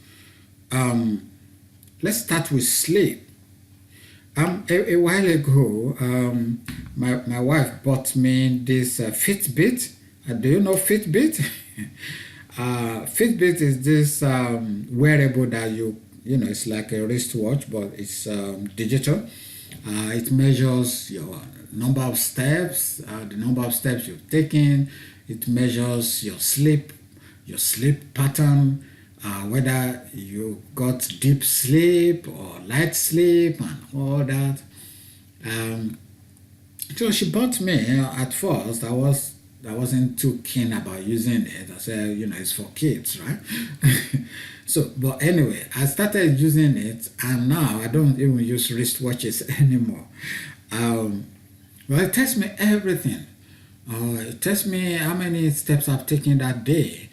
Let's start with sleep. A while ago, my wife bought me this Fitbit. Do you know Fitbit? Fitbit is this wearable that it's like a wristwatch, but it's digital. It measures your number of steps, the number of steps you've taken. It measures your sleep pattern, whether you got deep sleep or light sleep and all that. So she bought me. At first, I wasn't too keen about using it. I said, it's for kids, right? So, but anyway, I started using it, and now I don't even use wristwatches anymore. Well, it tells me everything. It tells me how many steps I've taken that day.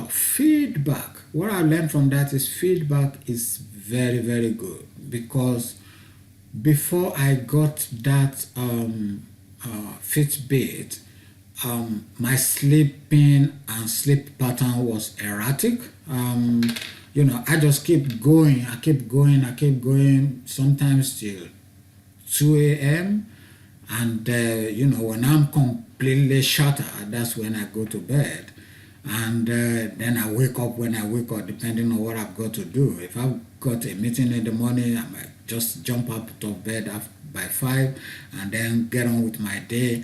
Feedback. What I learned from that is feedback is very, very good, because before I got that Fitbit, my sleeping and sleep pattern was erratic. I just keep going. I keep going, sometimes till 2 a.m. And, when I'm completely shattered, that's when I go to bed. And then I wake up when I wake up, depending on what I've got to do. If I've got a meeting in the morning, I might just jump up out of bed by 5 and then get on with my day.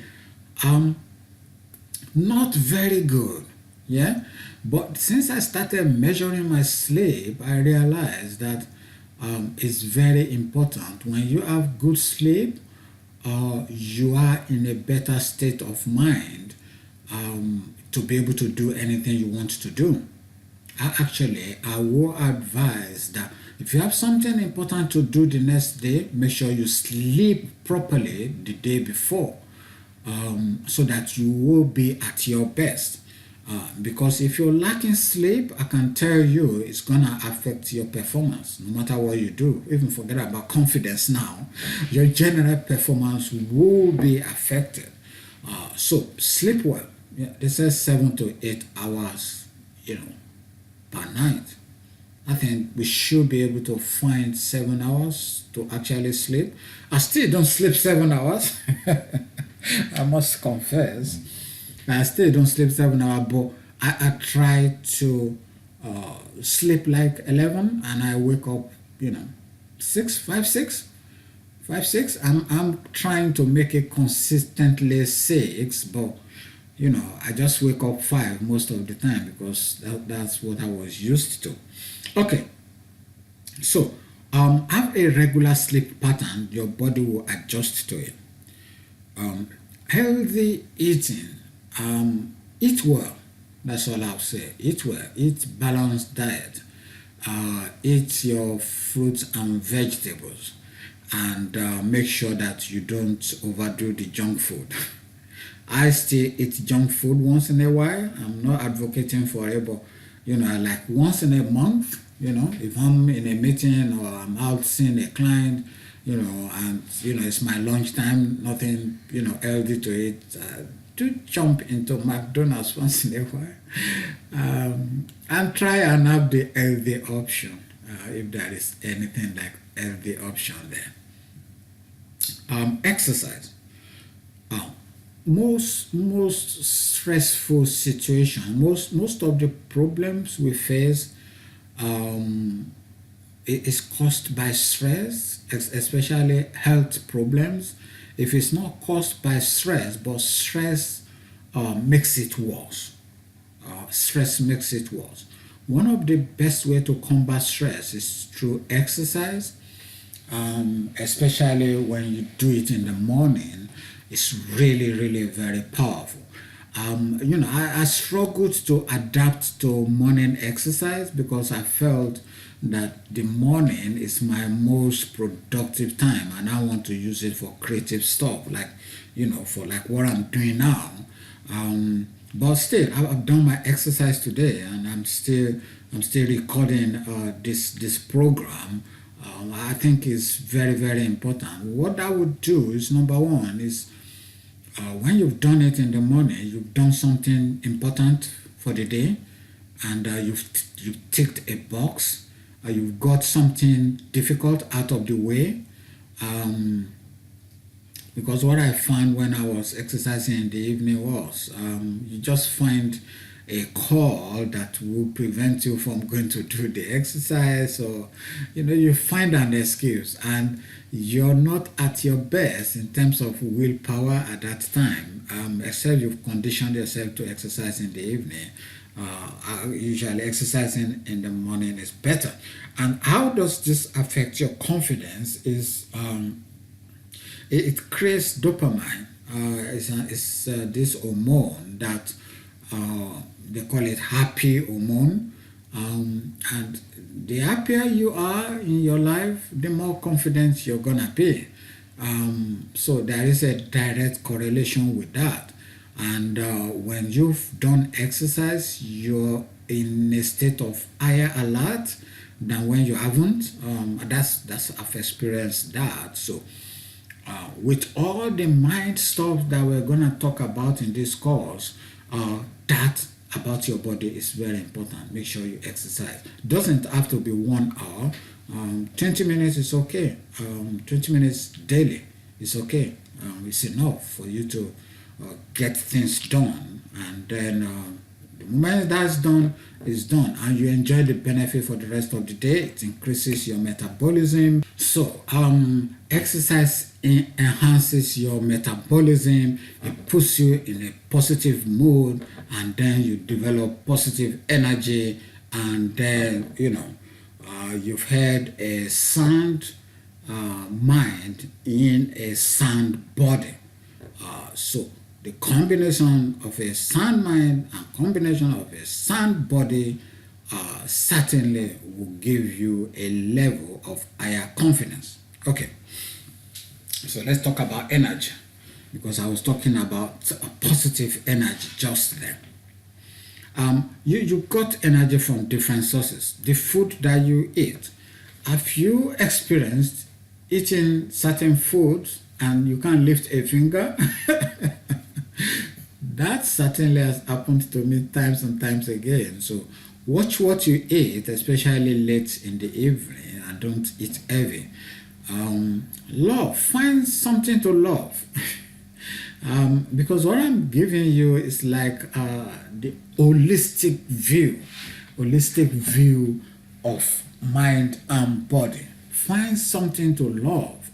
Not very good, yeah? But since I started measuring my sleep, I realized that it's very important. When you have good sleep, you are in a better state of mind to be able to do anything you want to do. I will advise that if you have something important to do the next day, make sure you sleep properly the day before, so that you will be at your best. Because if you're lacking sleep, I can tell you it's gonna affect your performance no matter what you do. Even forget about confidence now, your general performance will be affected. So sleep well. Yeah, they say 7 to 8 hours, per night. I think we should be able to find 7 hours to actually sleep. I still don't sleep 7 hours. I must confess. I still don't sleep 7 hours, but I try to sleep like 11 and I wake up, 6, 5, 6. 5, 6. I'm trying to make it consistently 6, but I just wake up 5 most of the time because that's what I was used to. Okay, so have a regular sleep pattern, your body will adjust to it. Healthy eating, eat well, that's all I'll say. Eat well, eat balanced diet, eat your fruits and vegetables, and make sure that you don't overdo the junk food. I still eat junk food once in a while. I'm not advocating for it, but like once in a month, if I'm in a meeting or I'm out seeing a client, and it's my lunchtime, nothing, healthy to eat, to jump into McDonald's once in a while, and try and have the healthy option, if there is anything like healthy option there. Exercise. Most stressful situation, most of the problems we face is caused by stress, especially health problems. If it's not caused by stress, but stress makes it worse. Stress makes it worse. One of the best way to combat stress is through exercise, especially when you do it in the morning. It's really, really very powerful. I struggled to adapt to morning exercise because I felt that the morning is my most productive time and I want to use it for creative stuff, like, for like what I'm doing now. But still, I've done my exercise today and I'm still recording this program. I think is very, very important. What I would do is, number one is, when you've done it in the morning, you've done something important for the day, and you've ticked a box, you've got something difficult out of the way. Because what I found when I was exercising in the evening was, you just find a call that will prevent you from going to do the exercise, or you find an excuse and you're not at your best in terms of willpower at that time, except you've conditioned yourself to exercise in the evening. Usually exercising in the morning is better. And how does this affect your confidence is, it creates dopamine. It's this hormone that they call it happy hormone, and the happier you are in your life, the more confident you're gonna be. So there is a direct correlation with that. And when you've done exercise, you're in a state of higher alert than when you haven't. That's I've experienced that. So with all the mind stuff that we're gonna talk about in this course, that about your body is very important. Make sure you exercise. Doesn't have to be 1 hour. 20 minutes is okay. 20 minutes daily is okay. It's enough for you to get things done, and then the moment that's done is done, and you enjoy the benefit for the rest of the day. It increases your metabolism. So exercise enhances your metabolism. It puts you in a positive mood, and then you develop positive energy, and then you've had a sound mind in a sound body. So the combination of a sound mind and combination of a sound body certainly will give you a level of higher confidence. Okay, so let's talk about energy, because I was talking about a positive energy just then. You got energy from different sources. The food that you eat. Have you experienced eating certain foods and you can't lift a finger? That certainly has happened to me times and times again. So watch what you eat, especially late in the evening, and don't eat heavy. Love, find something to love. Because what I'm giving you is like the holistic view of mind and body. Find something to love,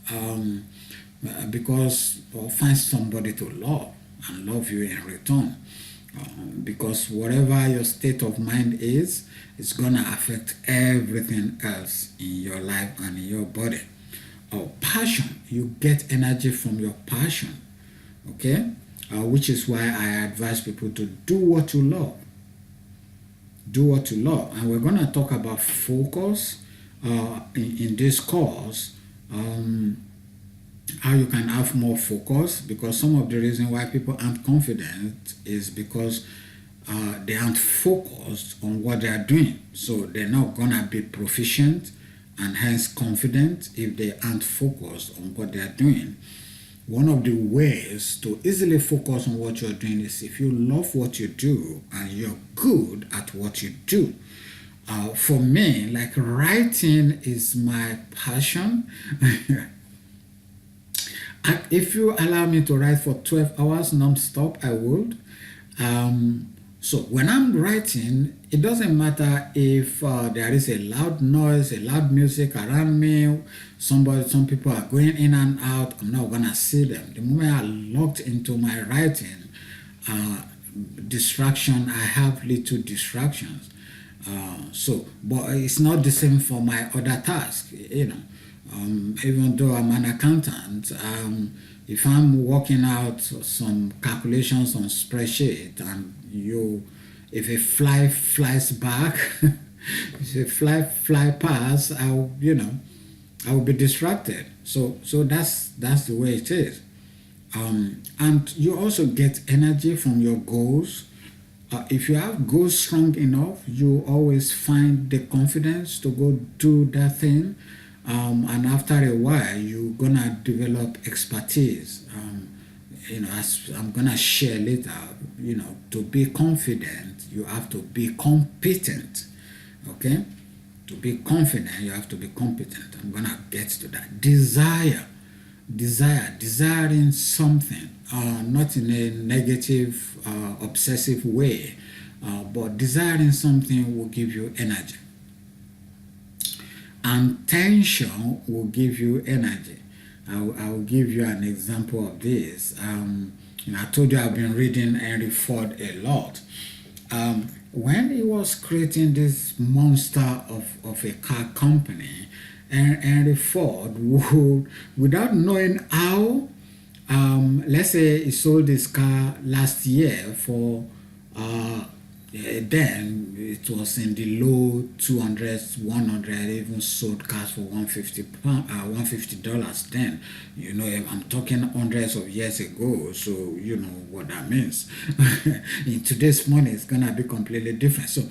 or find somebody to love and love you in return. Because whatever your state of mind is, it's gonna affect everything else in your life and in your body. Passion, you get energy from your passion. Okay, which is why I advise people to do what you love. Do what you love, and we're gonna talk about focus in this course. How you can have more focus, because some of the reason why people aren't confident is because they aren't focused on what they are doing. So they're not gonna be proficient and hence confident if they aren't focused on what they are doing. One of the ways to easily focus on what you're doing is if you love what you do and you're good at what you do. For me, like writing is my passion. If you allow me to write for 12 hours non-stop, I would. So when I'm writing, it doesn't matter if there is a loud noise, a loud music around me, some people are going in and out, I'm not gonna see them. The moment I logged into my writing, distraction, I have little distractions. But it's not the same for my other tasks, even though I'm an accountant. If I'm working out some calculations on spreadsheet and if a fly flies back, if a fly pass, I will be distracted. So that's the way it is. And you also get energy from your goals. If you have goals strong enough, you always find the confidence to go do that thing. And after a while, you're gonna develop expertise. As I'm gonna share later, to be confident, you have to be competent. Okay? To be confident, you have to be competent. I'm gonna get to that. Desiring something, not in a negative, obsessive way, but desiring something will give you energy. And tension will give you energy. I will give you an example of this. I told you I've been reading Henry Ford a lot. When he was creating this monster of a car company, Henry Ford would, without knowing how, let's say he sold his car last year for then it was in the low 200s, 100, even sold cars for $150 then. I'm talking hundreds of years ago, so you know what that means. In today's money, it's gonna be completely different. So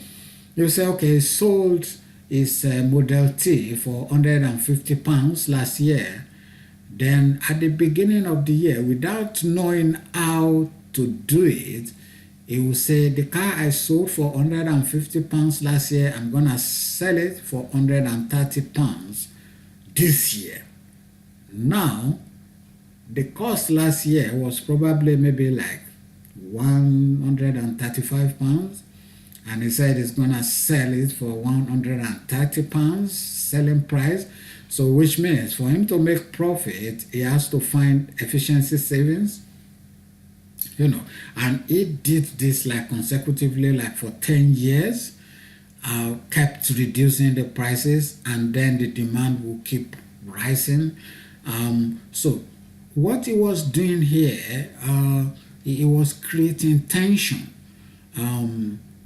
you say, okay, he sold his Model T for £150 last year. Then at the beginning of the year, without knowing how to do it, he will say, the car I sold for £150 last year, I'm gonna sell it for £130 this year. Now, the cost last year was probably maybe like £135, and he said he's gonna sell it for £130 selling price. So which means for him to make profit, he has to find efficiency savings. And he did this like consecutively, like for 10 years, kept reducing the prices, and then the demand will keep rising. So what he was doing here, he was creating tension.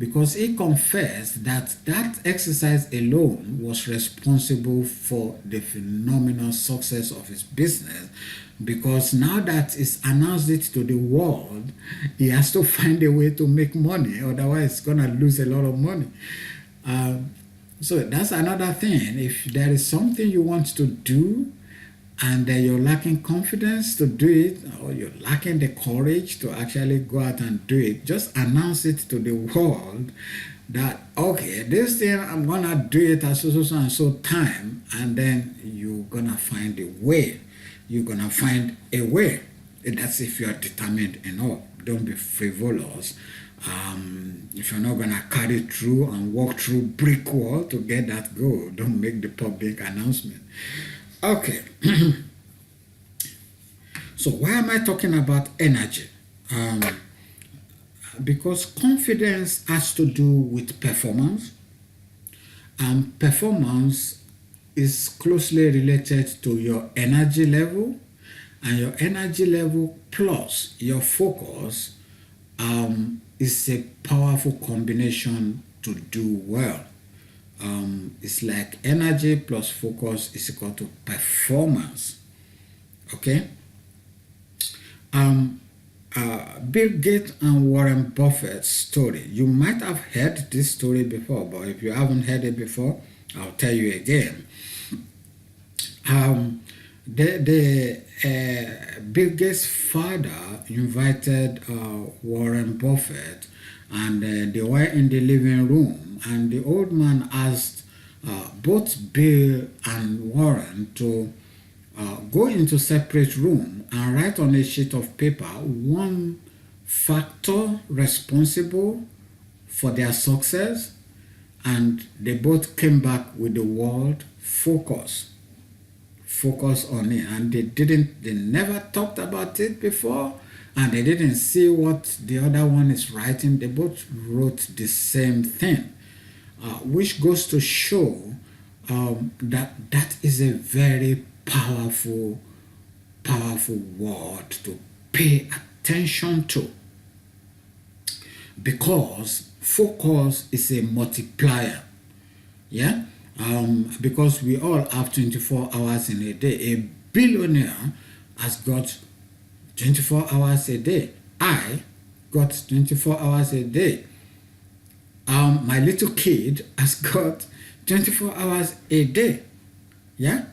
because he confessed that that exercise alone was responsible for the phenomenal success of his business, because now that he's announced it to the world, he has to find a way to make money, otherwise he's gonna lose a lot of money. So that's another thing. If there is something you want to do and you're lacking confidence to do it, or you're lacking the courage to actually go out and do it, just announce it to the world that, okay, this thing, I'm gonna do it at so and so time, and then you're gonna find a way. You're gonna find a way. That's if you're determined enough. Don't be frivolous. If you're not gonna carry through and walk through brick wall to get that goal, don't make the public announcement. Okay. So why am I talking about energy? Because confidence has to do with performance. Performance is closely related to your energy level, and your energy level plus your focus is a powerful combination to do well. It's like energy plus focus is equal to performance. Okay? Bill Gates and Warren Buffett's story. You might have heard this story before, but if you haven't heard it before, I'll tell you again. Bill Gates' father invited Warren Buffett, and they were in the living room, and the old man asked both Bill and Warren to go into separate room and write on a sheet of paper one factor responsible for their success, and they both came back with the word focus on it, and they never talked about it before, and they didn't see what the other one is writing. They both wrote the same thing, which goes to show that is a very powerful word to pay attention to, because focus is a multiplier. Yeah. Because we all have 24 hours in a day. A billionaire has got 24 hours a day. I got 24 hours a day. My little kid has got 24 hours a day. Yeah?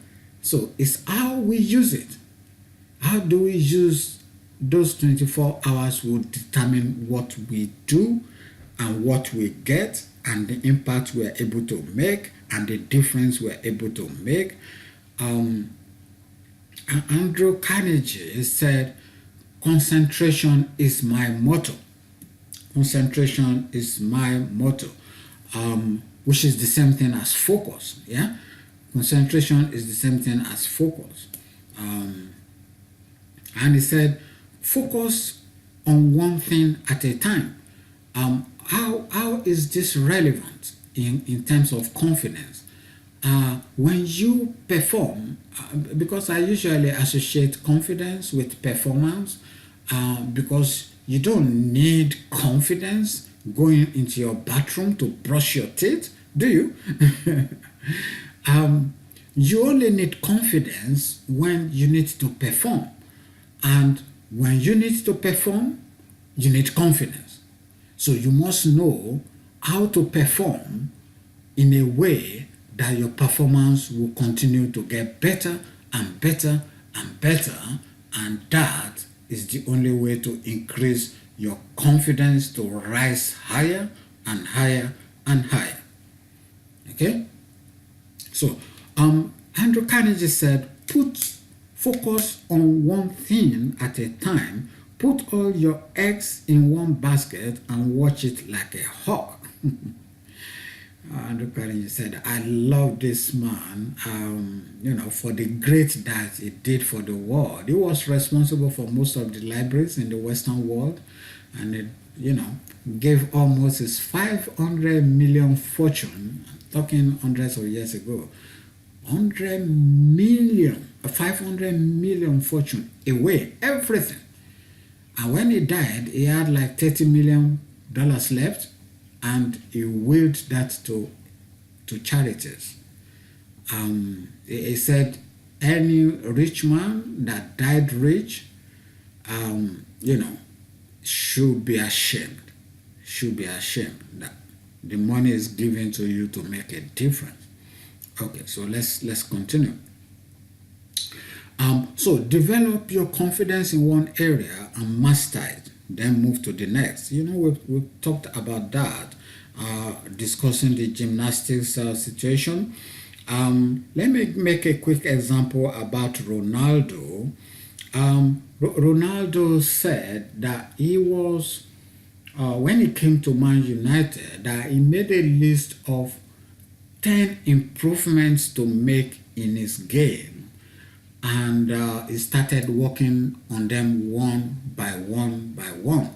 So it's how we use it. How do we use those 24 hours will determine what we do and what we get and the impact we are able to make and the difference we are able to make. Andrew Carnegie said, concentration is my motto. Concentration is my motto, which is the same thing as focus. Yeah, concentration is the same thing as focus. And he said, focus on one thing at a time. How is this relevant in terms of confidence? When you perform, because I usually associate confidence with performance, because you don't need confidence going into your bathroom to brush your teeth, do you? You only need confidence when you need to perform. And when you need to perform, you need confidence. So you must know how to perform in a way that your performance will continue to get better and better and better, and that is the only way to increase your confidence to rise higher and higher and higher. Okay? So, Andrew Carnegie said, focus on one thing at a time. Put all your eggs in one basket and watch it like a hawk. Andrew Carnegie said, I love this man, for the great that he did for the world. He was responsible for most of the libraries in the Western world, and it, gave almost his 500 million fortune, talking hundreds of years ago, 500 million fortune away, everything. And when he died, he had like $30 million left. and he willed that to charities. He said any rich man that died rich, should be ashamed. Should be ashamed that the money is given to you to make a difference. Okay, so let's continue. So develop your confidence in one area and master it, then move to the next. We've talked about that, discussing the gymnastics situation. Let me make a quick example about Ronaldo. Ronaldo said that he was, when he came to Man United, that he made a list of 10 improvements to make in his game, and he started working on them one by one by one.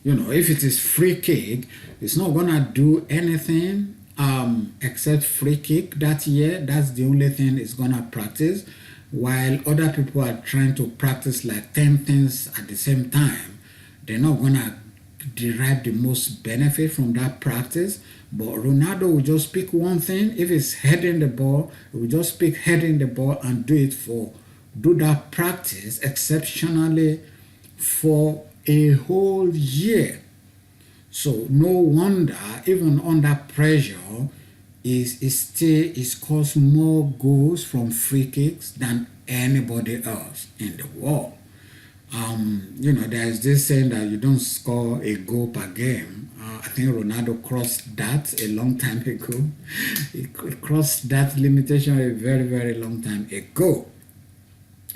If it is free kick, it's not gonna do anything except free kick that year. That's the only thing it's gonna practice, while other people are trying to practice like 10 things at the same time. They're not gonna derive the most benefit from that practice. But Ronaldo will just pick one thing. If it's heading the ball, he will just pick heading the ball and do that practice exceptionally for a whole year. So no wonder, even under pressure, he scores more goals from free kicks than anybody else in the world. There's this saying that you don't score a goal per game. I think Ronaldo crossed that a long time ago. He crossed that limitation a very, very long time ago.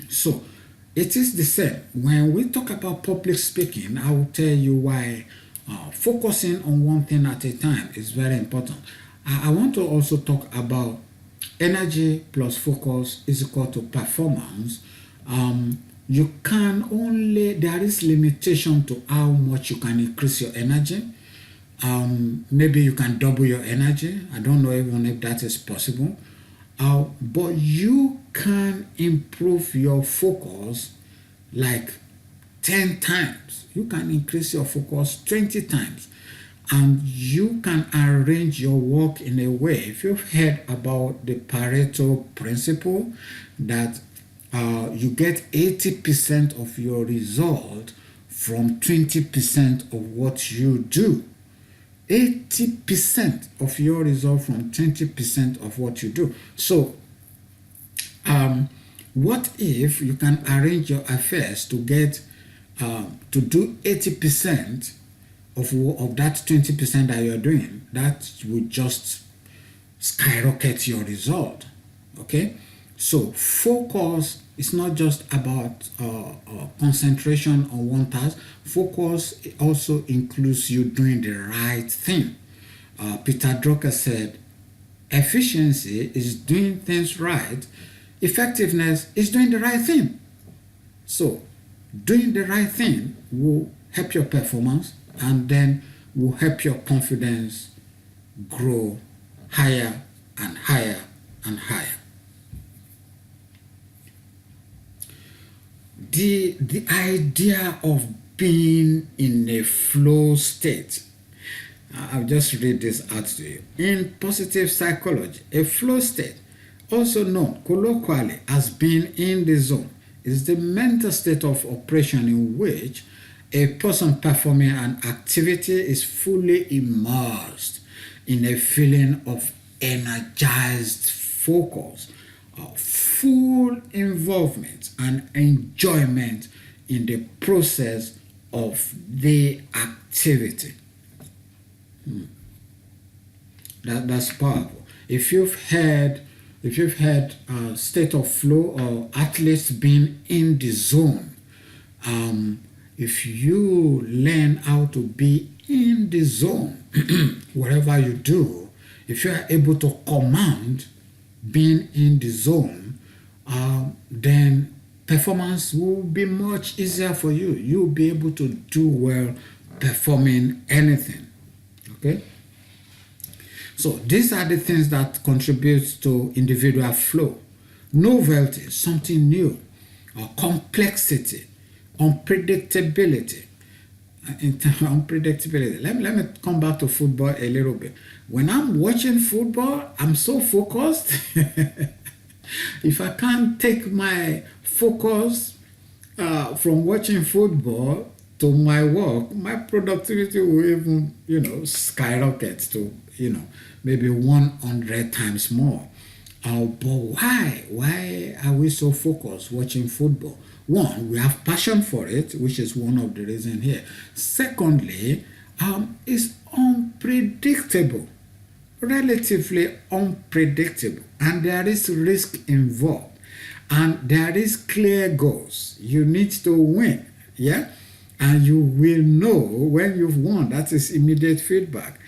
So it is the same. When we talk about public speaking, I will tell you why focusing on one thing at a time is very important. I want to also talk about energy plus focus is equal to performance. There is limitation to how much you can increase your energy. Maybe you can double your energy. I don't know even if that is possible. But you can improve your focus like 10 times. You can increase your focus 20 times. And you can arrange your work in a way. If you've heard about the Pareto principle, that you get 80% of your result from 20% of what you do. 80% of your result from 20% of what you do. So, what if you can arrange your affairs to get to do 80% of that 20% that you're doing? That will just skyrocket your result. Okay, so focus is not just about concentration on one task. Focus also includes you doing the right thing. Peter Drucker said, efficiency is doing things right. Effectiveness is doing the right thing. So doing the right thing will help your performance, and then will help your confidence grow higher and higher and higher. The idea of being in a flow state. I'll just read this out to you. In positive psychology, a flow state, also known colloquially as being in the zone, is the mental state of operation in which a person performing an activity is fully immersed in a feeling of energized focus, full involvement and enjoyment in the process of the activity. That's powerful. If you've had state of flow or athletes being in the zone, if you learn how to be in the zone, whatever you do, if you are able to command being in the zone, then performance will be much easier for you. You'll be able to do well performing anything. Okay? So these are the things that contribute to individual flow. Novelty, something new, or complexity, unpredictability, in terms of unpredictability. Let me come back to football a little bit. When I'm watching football, I'm so focused. If I can't take my focus from watching football to my work, my productivity will even, skyrocket to, maybe 100 times more. But why? Why are we so focused watching football? One, we have passion for it, which is one of the reasons here. Secondly, it's unpredictable, relatively unpredictable, and there is risk involved, and there is clear goals. You need to win, yeah, and you will know when you've won. That is immediate feedback.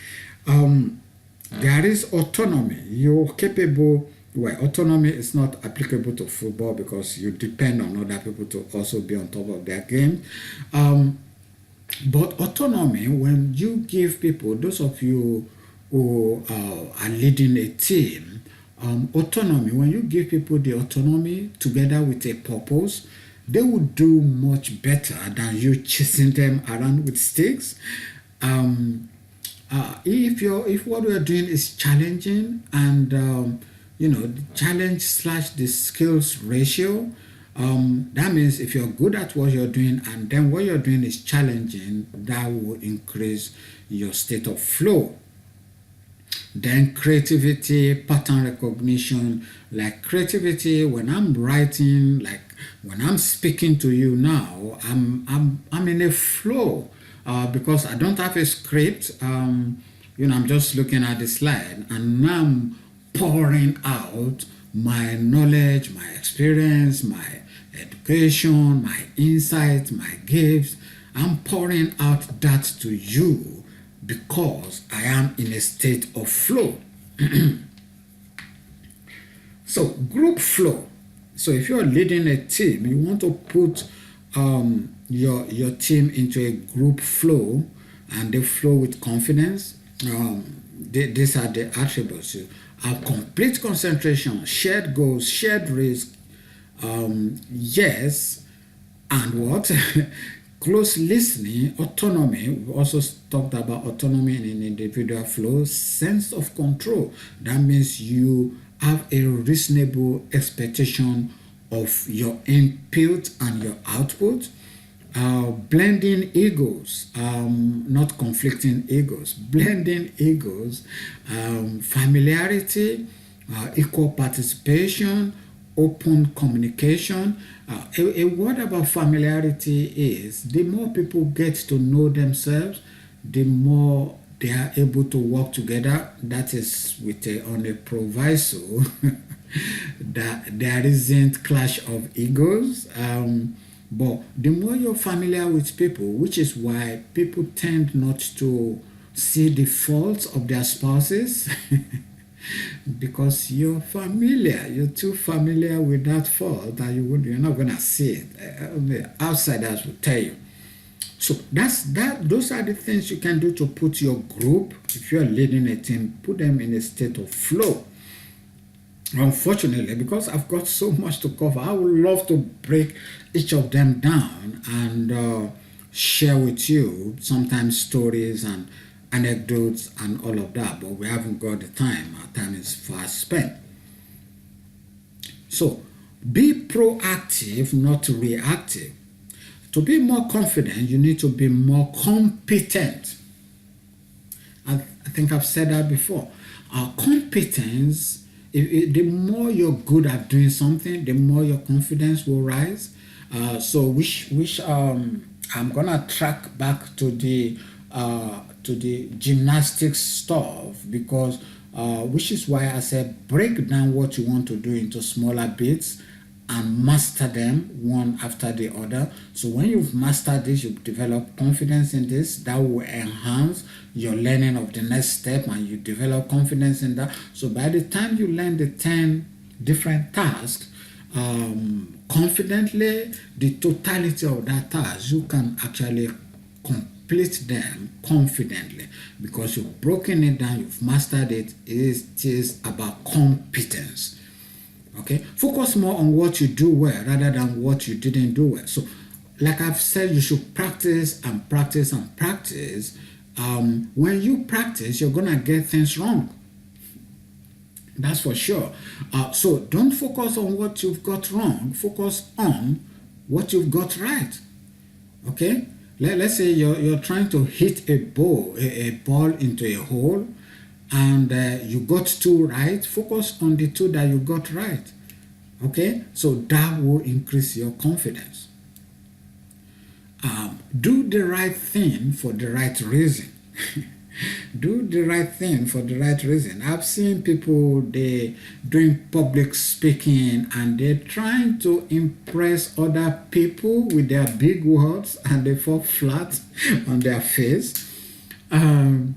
There is autonomy. You're capable. Well, autonomy is not applicable to football because you depend on other people to also be on top of their game. But autonomy, when you give people, those of you who are leading a team, autonomy, when you give people the autonomy together with a purpose, they will do much better than you chasing them around with sticks. If what we are doing is challenging and the challenge / the skills ratio, that means if you're good at what you're doing and then what you're doing is challenging, that will increase your state of flow. Then creativity, pattern recognition. Like creativity, when I'm writing, like when I'm speaking to you now, I'm in a flow because I don't have a script. I'm just looking at the slide and now I'm pouring out my knowledge, my experience, my education, my insights, my gifts. I'm pouring out that to you because I am in a state of flow. So group flow. So if you're leading a team, you want to put your team into a group flow, and they flow with confidence. These are the attributes. You have complete concentration, shared goals, shared risk, yes, and what? Close listening, autonomy. We also talked about autonomy in an individual flow, sense of control. That means you have a reasonable expectation of your input and your output. Blending egos, not conflicting egos, blending egos, familiarity, equal participation, open communication. A word about familiarity is the more people get to know themselves, the more they are able to work together. That is on a proviso that there isn't clash of egos. But the more you're familiar with people, which is why people tend not to see the faults of their spouses, because you're too familiar with that fault that you're not going to see it. Outsiders will tell you. So those are the things you can do to put your group, if you're leading a team, put them in a state of flow. Unfortunately, because I've got so much to cover, I would love to break each of them down and share with you sometimes stories and anecdotes and all of that, but we haven't got the time. Our time is fast spent. So be proactive, not reactive. To be more confident, you need to be more competent. I think I've said that before. Competence, the more you're good at doing something, the more your confidence will rise. I'm gonna track back to the gymnastics stuff, because which is why I said break down what you want to do into smaller bits and master them one after the other. So when you've mastered this, you develop confidence in this. That will enhance your learning of the next step, and you develop confidence in that. So by the time you learn the 10 different tasks confidently, the totality of that task, you can actually complete them confidently, because you've broken it down, you've mastered it. It is about competence. Okay, focus more on what you do well rather than what you didn't do well. So like I've said, you should practice and practice and practice. When you practice, you're gonna get things wrong. That's for sure. So don't focus on what you've got wrong. Focus on what you've got right. Okay? Let's say you're trying to hit a ball into a hole, and you got two right. Focus on the two that you got right. Okay? So that will increase your confidence. Do the right thing for the right reason. Do the right thing for the right reason. I've seen people, they doing public speaking and they're trying to impress other people with their big words and they fall flat on their face. Doing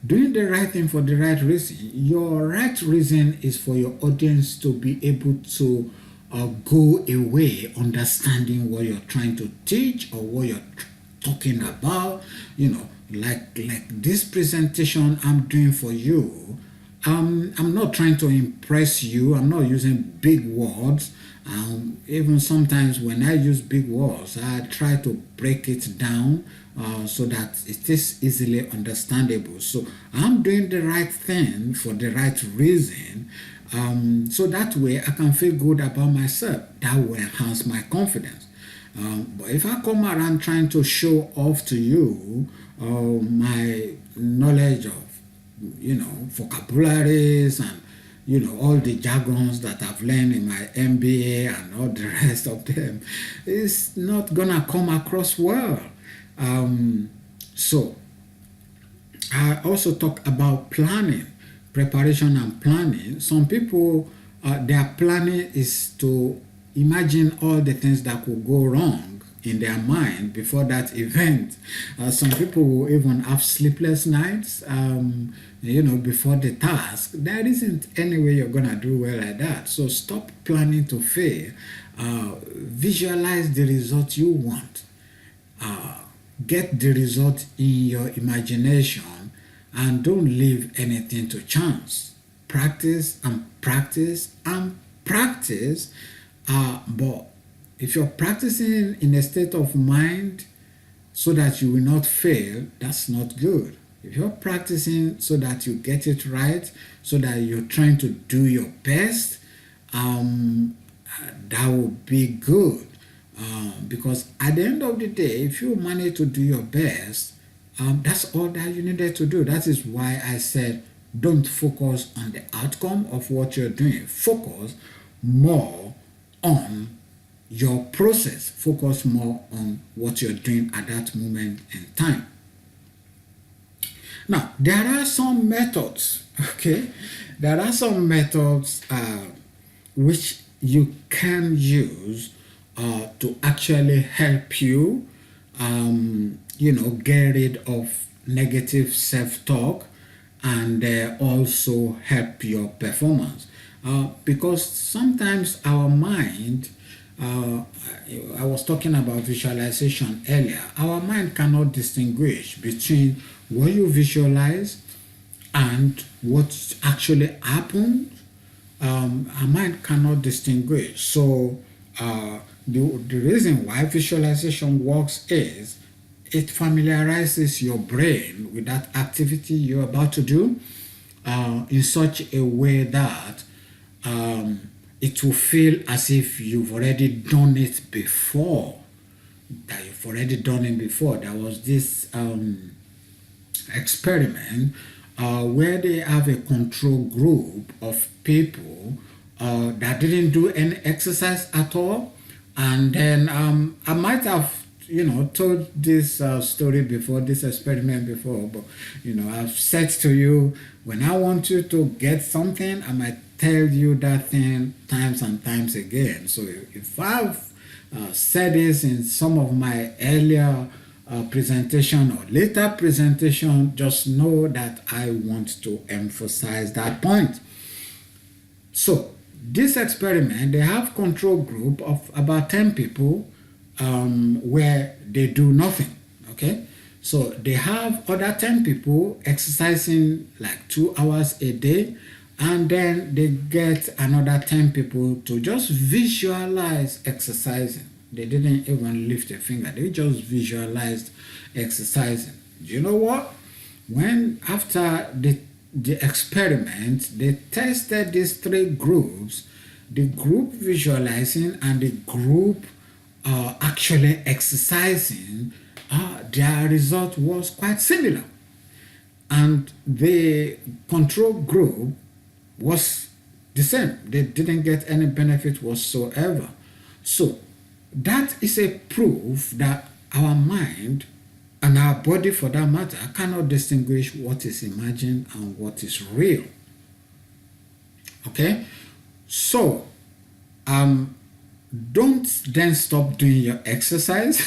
the right thing for the right reason. Your right reason is for your audience to be able to go away understanding what you're trying to teach or what you're talking about. You know, like this presentation I'm doing for you. I'm not trying to impress you. I'm not using big words. Even sometimes when I use big words, I try to break it down so that it is easily understandable. So I'm doing the right thing for the right reason. So that way I can feel good about myself. That will enhance my confidence. But if I come around trying to show off to you my knowledge of, vocabularies and, all the jargons that I've learned in my MBA and all the rest of them, it's not gonna come across well. So I also talk about planning, preparation and planning. Some people, their planning is to imagine all the things that could go wrong in their mind before that event. Some people will even have sleepless nights, before the task. There isn't any way you're gonna do well like that. So stop planning to fail. Visualize the result you want. Get the result in your imagination and don't leave anything to chance. Practice and practice and practice. But if you're practicing in a state of mind so that you will not fail, that's not good. If you're practicing so that you get it right, so that you're trying to do your best, that will be good. Because at the end of the day, if you manage to do your best, that's all that you needed to do. That is why I said don't focus on the outcome of what you're doing. Focus more on your process. Focus more on what you're doing at that moment in time. Now, there are some methods, okay? There are some methods which you can use to actually help you, get rid of negative self-talk and also help your performance. Because sometimes our mind, I was talking about visualization earlier, our mind cannot distinguish between what you visualize and what actually happened. Our mind cannot distinguish. So the reason why visualization works is it familiarizes your brain with that activity you're about to do in such a way that it will feel as if you've already done it before. There was this experiment where they have a control group of people that didn't do any exercise at all. And then I might have told this story before, this experiment before, but I've said to you, when I want you to get something, I might tell you that thing times and times again. So if I've said this in some of my earlier presentation or later presentation, just know that I want to emphasize that point. So this experiment, they have control group of about 10 people where they do nothing, okay? So they have other 10 people exercising like 2 hours a day, and then they get another 10 people to just visualize exercising. They didn't even lift a finger. They just visualized exercising. Do you know what? When after the experiment, they tested these three groups, the group visualizing and the group actually exercising, their result was quite similar. And the control group was the same. They didn't get any benefit whatsoever. So that is a proof that our mind and our body, for that matter, cannot distinguish what is imagined and what is real. Okay? So, don't then stop doing your exercise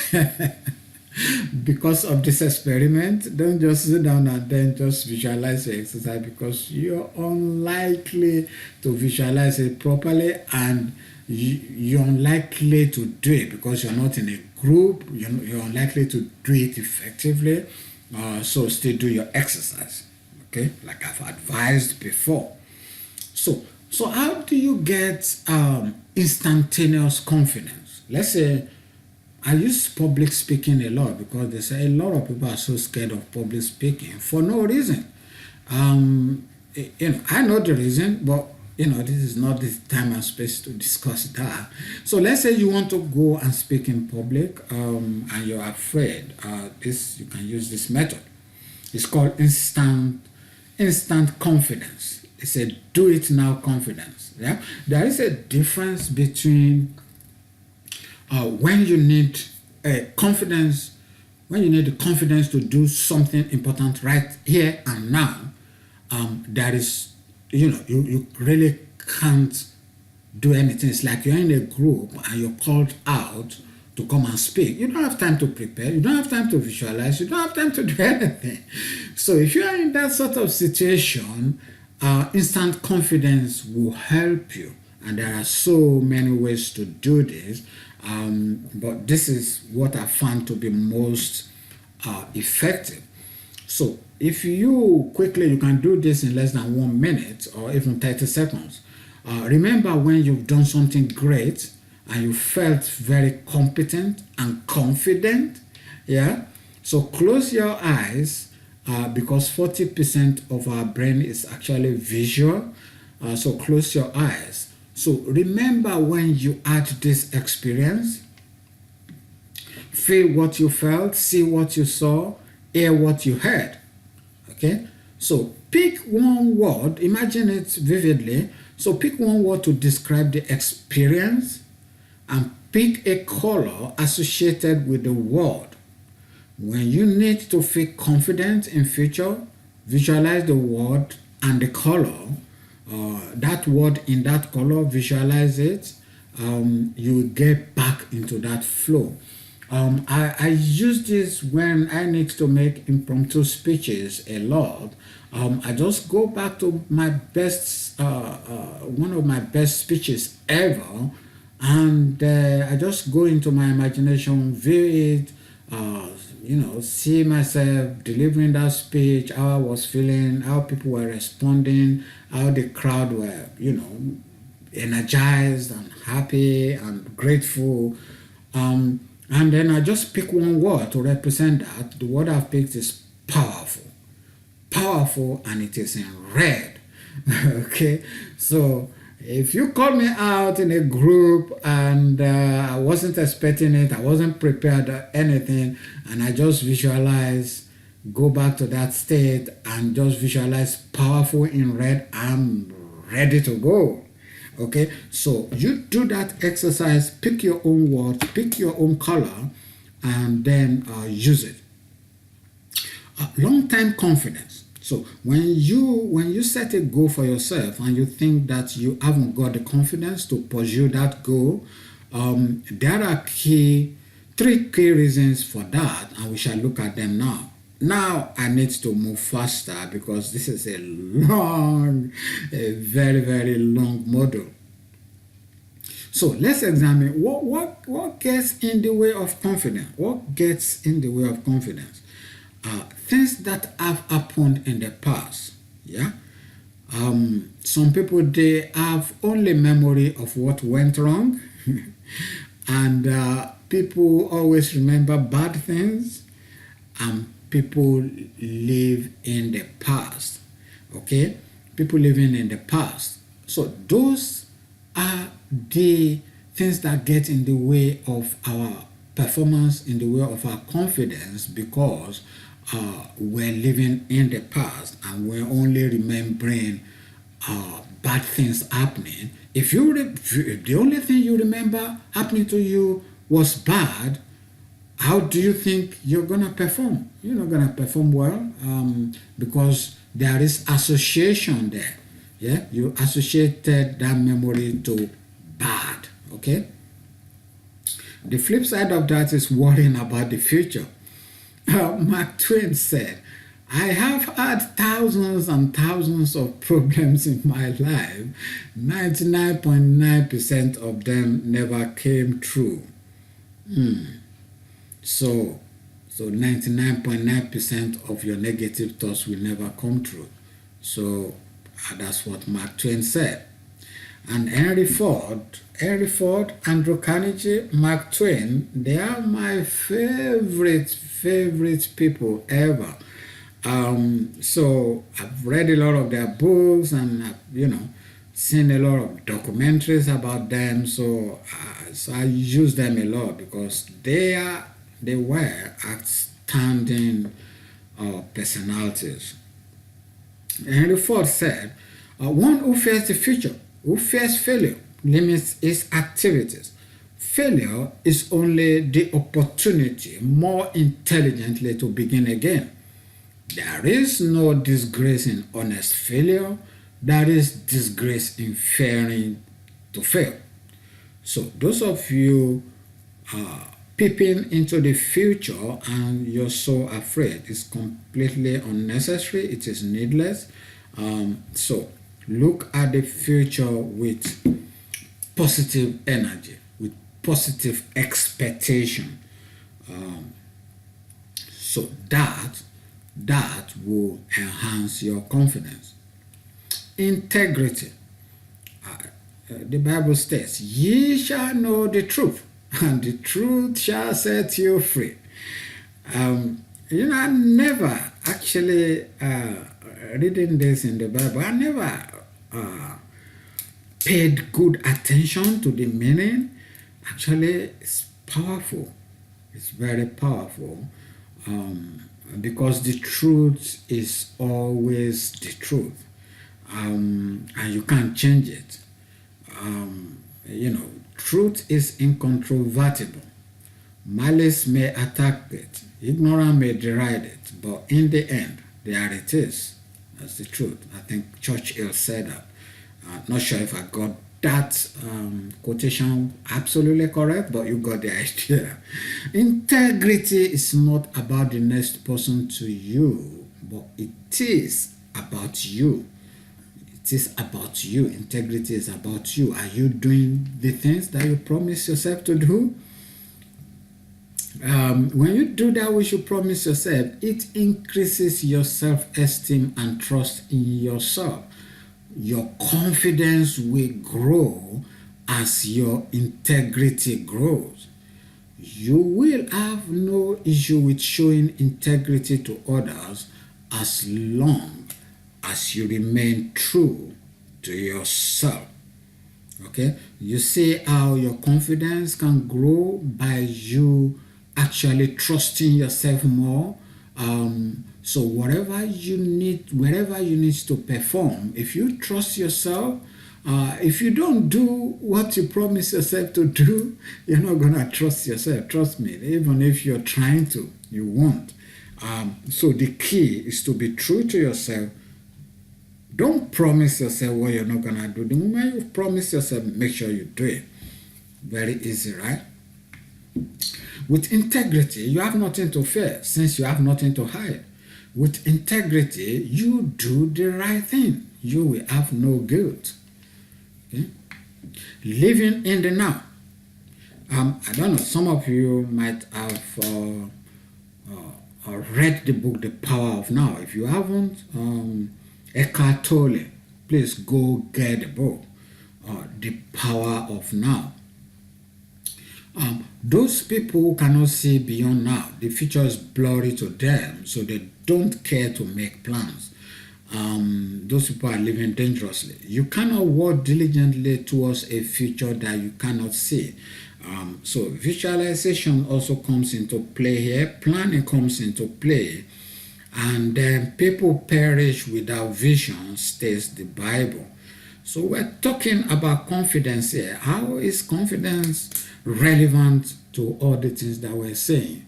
because of this experiment. Don't just sit down and then just visualize your exercise, because you're unlikely to visualize it properly, and you're unlikely to do it because you're not in a group. You're unlikely to do it effectively. So still do your exercise, okay, like I've advised before. So how do you get instantaneous confidence? Let's say I use public speaking a lot, because they say a lot of people are so scared of public speaking for no reason. I know the reason, but this is not the time and space to discuss that. So let's say you want to go and speak in public, and you're afraid. You can use this method. It's called instant confidence. It's a do it now confidence. Yeah, there is a difference between when you need confidence, when you need the confidence to do something important right here and now. There is, you really can't do anything. It's like you're in a group and you're called out to come and speak. You don't have time to prepare. You don't have time to visualize. You don't have time to do anything. So if you are in that sort of situation, instant confidence will help you. And there are so many ways to do this. But this is what I found to be most effective. So if you can do this in less than 1 minute or even 30 seconds. Remember when you've done something great and you felt very competent and confident. Yeah. So close your eyes, because 40% of our brain is actually visual. So close your eyes. So remember when you had this experience. Feel what you felt, see what you saw, hear what you heard. Okay? So pick one word, imagine it vividly. So pick one word to describe the experience, and pick a color associated with the word. When you need to feel confident in future, visualize the word and the color. That word in that color, visualize it. You get back into that flow. I use this when I need to make impromptu speeches a lot. I just go back to my best, one of my best speeches ever, and I just go into my imagination, view it, see myself delivering that speech, how I was feeling, how people were responding, how the crowd were, energized and happy and grateful. And then I just pick one word to represent that. The word I've picked is powerful. Powerful, and it is in red. Okay? So if you call me out in a group and I wasn't expecting it, I wasn't prepared or anything, and I just visualize, go back to that state and just visualize powerful in red, I'm ready to go. Okay, so you do that exercise, pick your own words, pick your own color, and then use it. Long-term confidence. So when you set a goal for yourself and you think that you haven't got the confidence to pursue that goal, there are three key reasons for that, and we shall look at them now. Now I need to move faster because this is a very, very long model. So let's examine what gets in the way of confidence. What gets in the way of confidence? Things that have happened in the past. Yeah. Some people, they have only memory of what went wrong, And people always remember bad things, and people live in the past. Okay? People living in the past. So those are the things that get in the way of our performance, in the way of our confidence, because we're living in the past and we're only remembering bad things happening. If the only thing you remember happening to you was bad, how do you think you're gonna perform? You're not gonna perform well, because there is association there. Yeah, you associated that memory to bad. Okay. The flip side of that is worrying about the future. Mark Twain said, I have had thousands and thousands of problems in my life. 99.9% of them never came true. So 99.9% of your negative thoughts will never come true. So that's what Mark Twain said. And Henry Ford, Andrew Carnegie, Mark Twain, they are my favorite people ever. So I've read a lot of their books, and I've, seen a lot of documentaries about them. So I use them a lot because they were outstanding personalities. Henry Ford said, one who fears the future, who fears failure, limits his activities. Failure is only the opportunity more intelligently to begin again. There is no disgrace in honest failure. There is disgrace in fearing to fail. So those of you peeping into the future and you're so afraid, it's completely unnecessary. It is needless. So look at the future with positive energy, with positive expectation. So that will enhance your confidence. Integrity. The Bible states, ye shall know the truth, and the truth shall set you free. I never actually, reading this in the Bible, I never paid good attention to the meaning. Actually, it's powerful. It's very powerful, because the truth is always the truth, and you can't change it. Truth is incontrovertible. Malice may attack it, ignorance may deride it, but in the end, there it is. That's the truth. I think Churchill said that. Not sure if I got that quotation absolutely correct, but you got the idea. Integrity is not about the next person to you, but it is about you. It is about you. Integrity is about you. Are you doing the things that you promise yourself to do? When you do that which you promise yourself, it increases your self-esteem and trust in yourself. Your confidence will grow as your integrity grows. You will have no issue with showing integrity to others as long as you remain true to yourself. Okay? You see how your confidence can grow by you actually trusting yourself more. So wherever you need to perform, if you trust yourself, if you don't do what you promise yourself to do, you're not gonna trust yourself. Trust me. Even if you're trying to, you won't. So the key is to be true to yourself. Don't promise yourself what you're not gonna do. The moment you promise yourself, make sure you do it. Very easy, right? With integrity, you have nothing to fear, since you have nothing to hide. With integrity, you do the right thing. You will have no guilt. Okay? Living in the now. I don't know, some of you might have read the book The Power of Now. If you haven't, Eckhart Tolle, please go get the book, The Power of Now. Those people who cannot see beyond now, the future is blurry to them, so they don't care to make plans. Those people are living dangerously. You cannot work diligently towards a future that you cannot see. So visualization also comes into play here. Planning comes into play. And then people perish without vision, states the Bible. So we're talking about confidence here. How is confidence relevant to all the things that we're saying?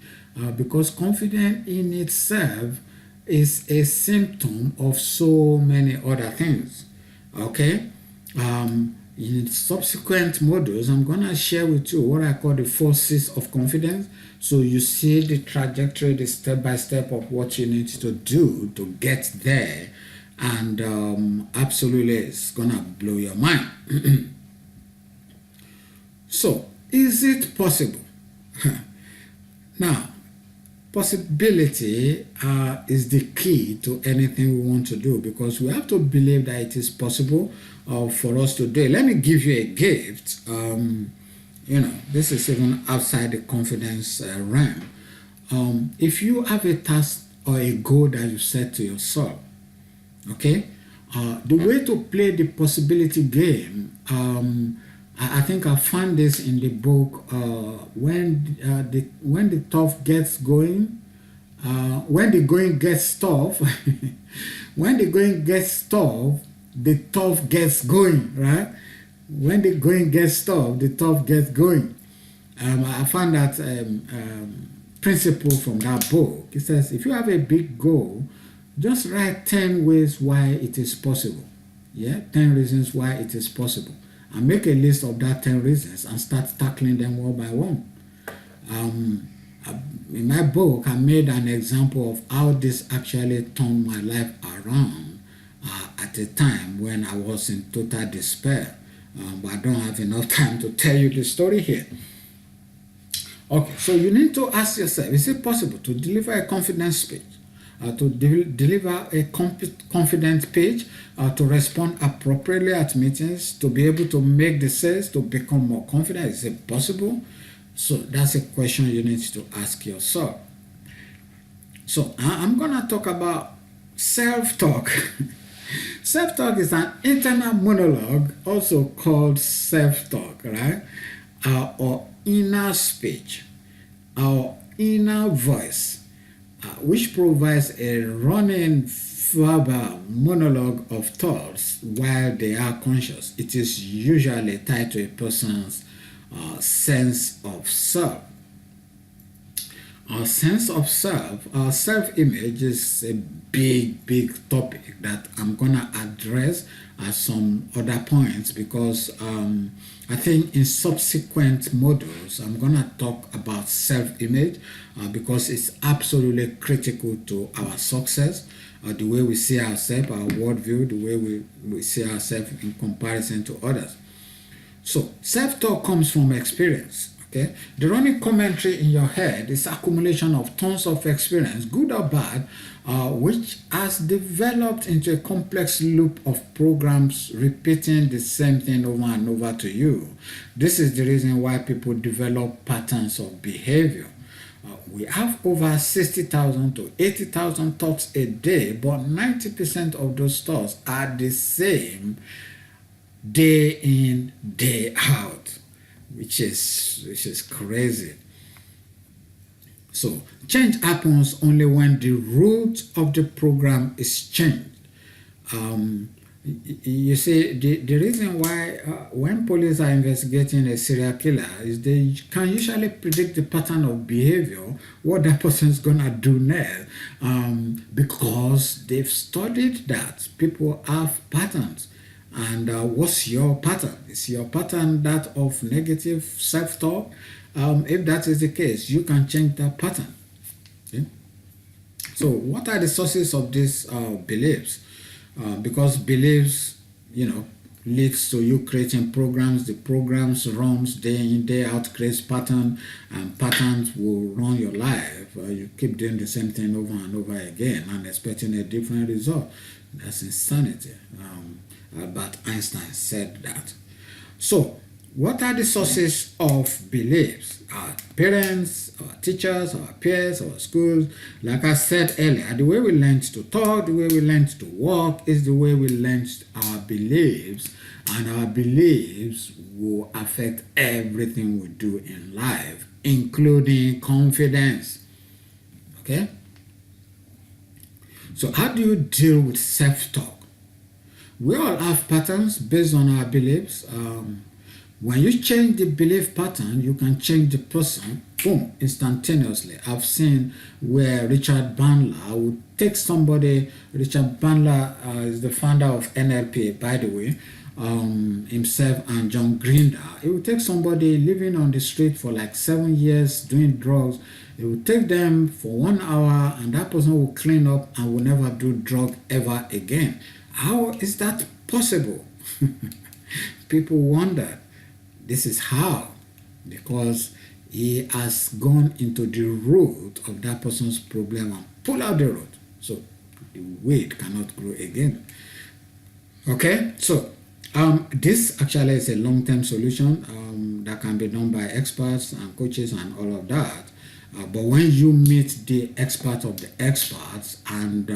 Because confidence in itself is a symptom of so many other things. Okay? In subsequent modules, I'm going to share with you what I call the forces of confidence. So you see the trajectory, the step by step of what you need to do to get there. And absolutely, it's going to blow your mind. So, is it possible? Now, possibility is the key to anything we want to do, because we have to believe that it is possible for us to do it. Let me give you a gift. This is even outside the confidence realm. If you have a task or a goal that you set to yourself, okay, the way to play the possibility game, I think I found this in the book. When the tough gets going, when the going gets tough, when the going gets tough, the tough gets going, right? When the going gets tough, the tough gets going. I found that principle from that book. It says, if you have a big goal, just write 10 ways why it is possible. Yeah, 10 reasons why it is possible. And make a list of that 10 reasons and start tackling them one by one. In my book, I made an example of how this actually turned my life around at a time when I was in total despair. But I don't have enough time to tell you the story here. Okay, so you need to ask yourself, is it possible to deliver a confidence speech? To deliver a confident speech, to respond appropriately at meetings, to be able to make the sales, to become more confident? Is it possible? So that's a question you need to ask yourself. So I'm going to talk about self-talk. Self-talk is an internal monologue, also called self-talk, right? Or inner speech, our inner voice, which provides a running verbal monologue of thoughts while they are conscious. It is usually tied to a person's sense of self. Our sense of self, our self-image is a big topic that I'm going to address at some other points, because I think in subsequent modules I'm going to talk about self-image because it's absolutely critical to our success, the way we see ourselves, our worldview, the way we see ourselves in comparison to others. So self-talk comes from experience. Okay? The running commentary in your head is accumulation of tons of experience, good or bad, which has developed into a complex loop of programs repeating the same thing over and over to you. This is the reason why people develop patterns of behavior. We have over 60,000 to 80,000 thoughts a day, but 90% of those thoughts are the same day in, day out. Which is crazy. So change happens only when the root of the program is changed. You see, the reason why when police are investigating a serial killer is they can usually predict the pattern of behavior, what that person is gonna do next, because they've studied that people have patterns. And what's your pattern? Is your pattern that of negative self-talk? If that is the case, you can change that pattern. Okay? So what are the sources of these beliefs? Because beliefs, leads to you creating programs. The programs runs day in, day out, creates pattern, and patterns will run your life. You keep doing the same thing over and over again and expecting a different result. That's insanity. Albert Einstein said that. So, what are the sources of beliefs? Our parents, our teachers, our peers, our schools. Like I said earlier, the way we learned to talk, the way we learned to walk is the way we learned our beliefs, and our beliefs will affect everything we do in life, including confidence. Okay? So how do you deal with self-talk? We all have patterns based on our beliefs. When you change the belief pattern, you can change the person, boom, instantaneously. I've seen where Richard Bandler would take somebody. Richard Bandler is the founder of NLP, by the way, himself and John Grinder. He would take somebody living on the street for like 7 years doing drugs. He would take them for 1 hour, and that person will clean up and will never do drug ever again. How is that possible? People wonder. This is how, because he has gone into the root of that person's problem and pull out the root, so the weed cannot grow again. Okay, so this actually is a long-term solution that can be done by experts and coaches and all of that. But when you meet the expert of the experts, and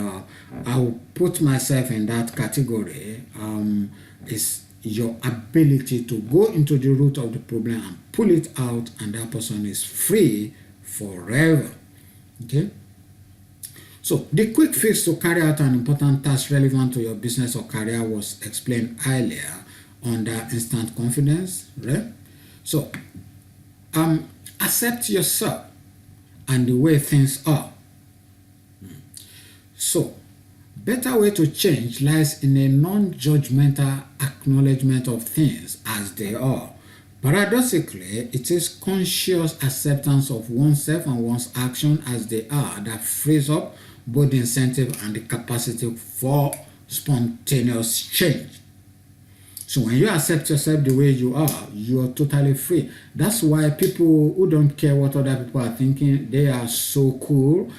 I'll put myself in that category, is your ability to go into the root of the problem and pull it out, and that person is free forever. Okay? So the quick fix to carry out an important task relevant to your business or career was explained earlier under instant confidence, right? So accept yourself and the way things are. So better way to change lies in a non-judgmental acknowledgement of things as they are. Paradoxically, it is conscious acceptance of oneself and one's action as they are that frees up both the incentive and the capacity for spontaneous change. So when you accept yourself the way you are totally free. That's why people who don't care what other people are thinking, they are so cool.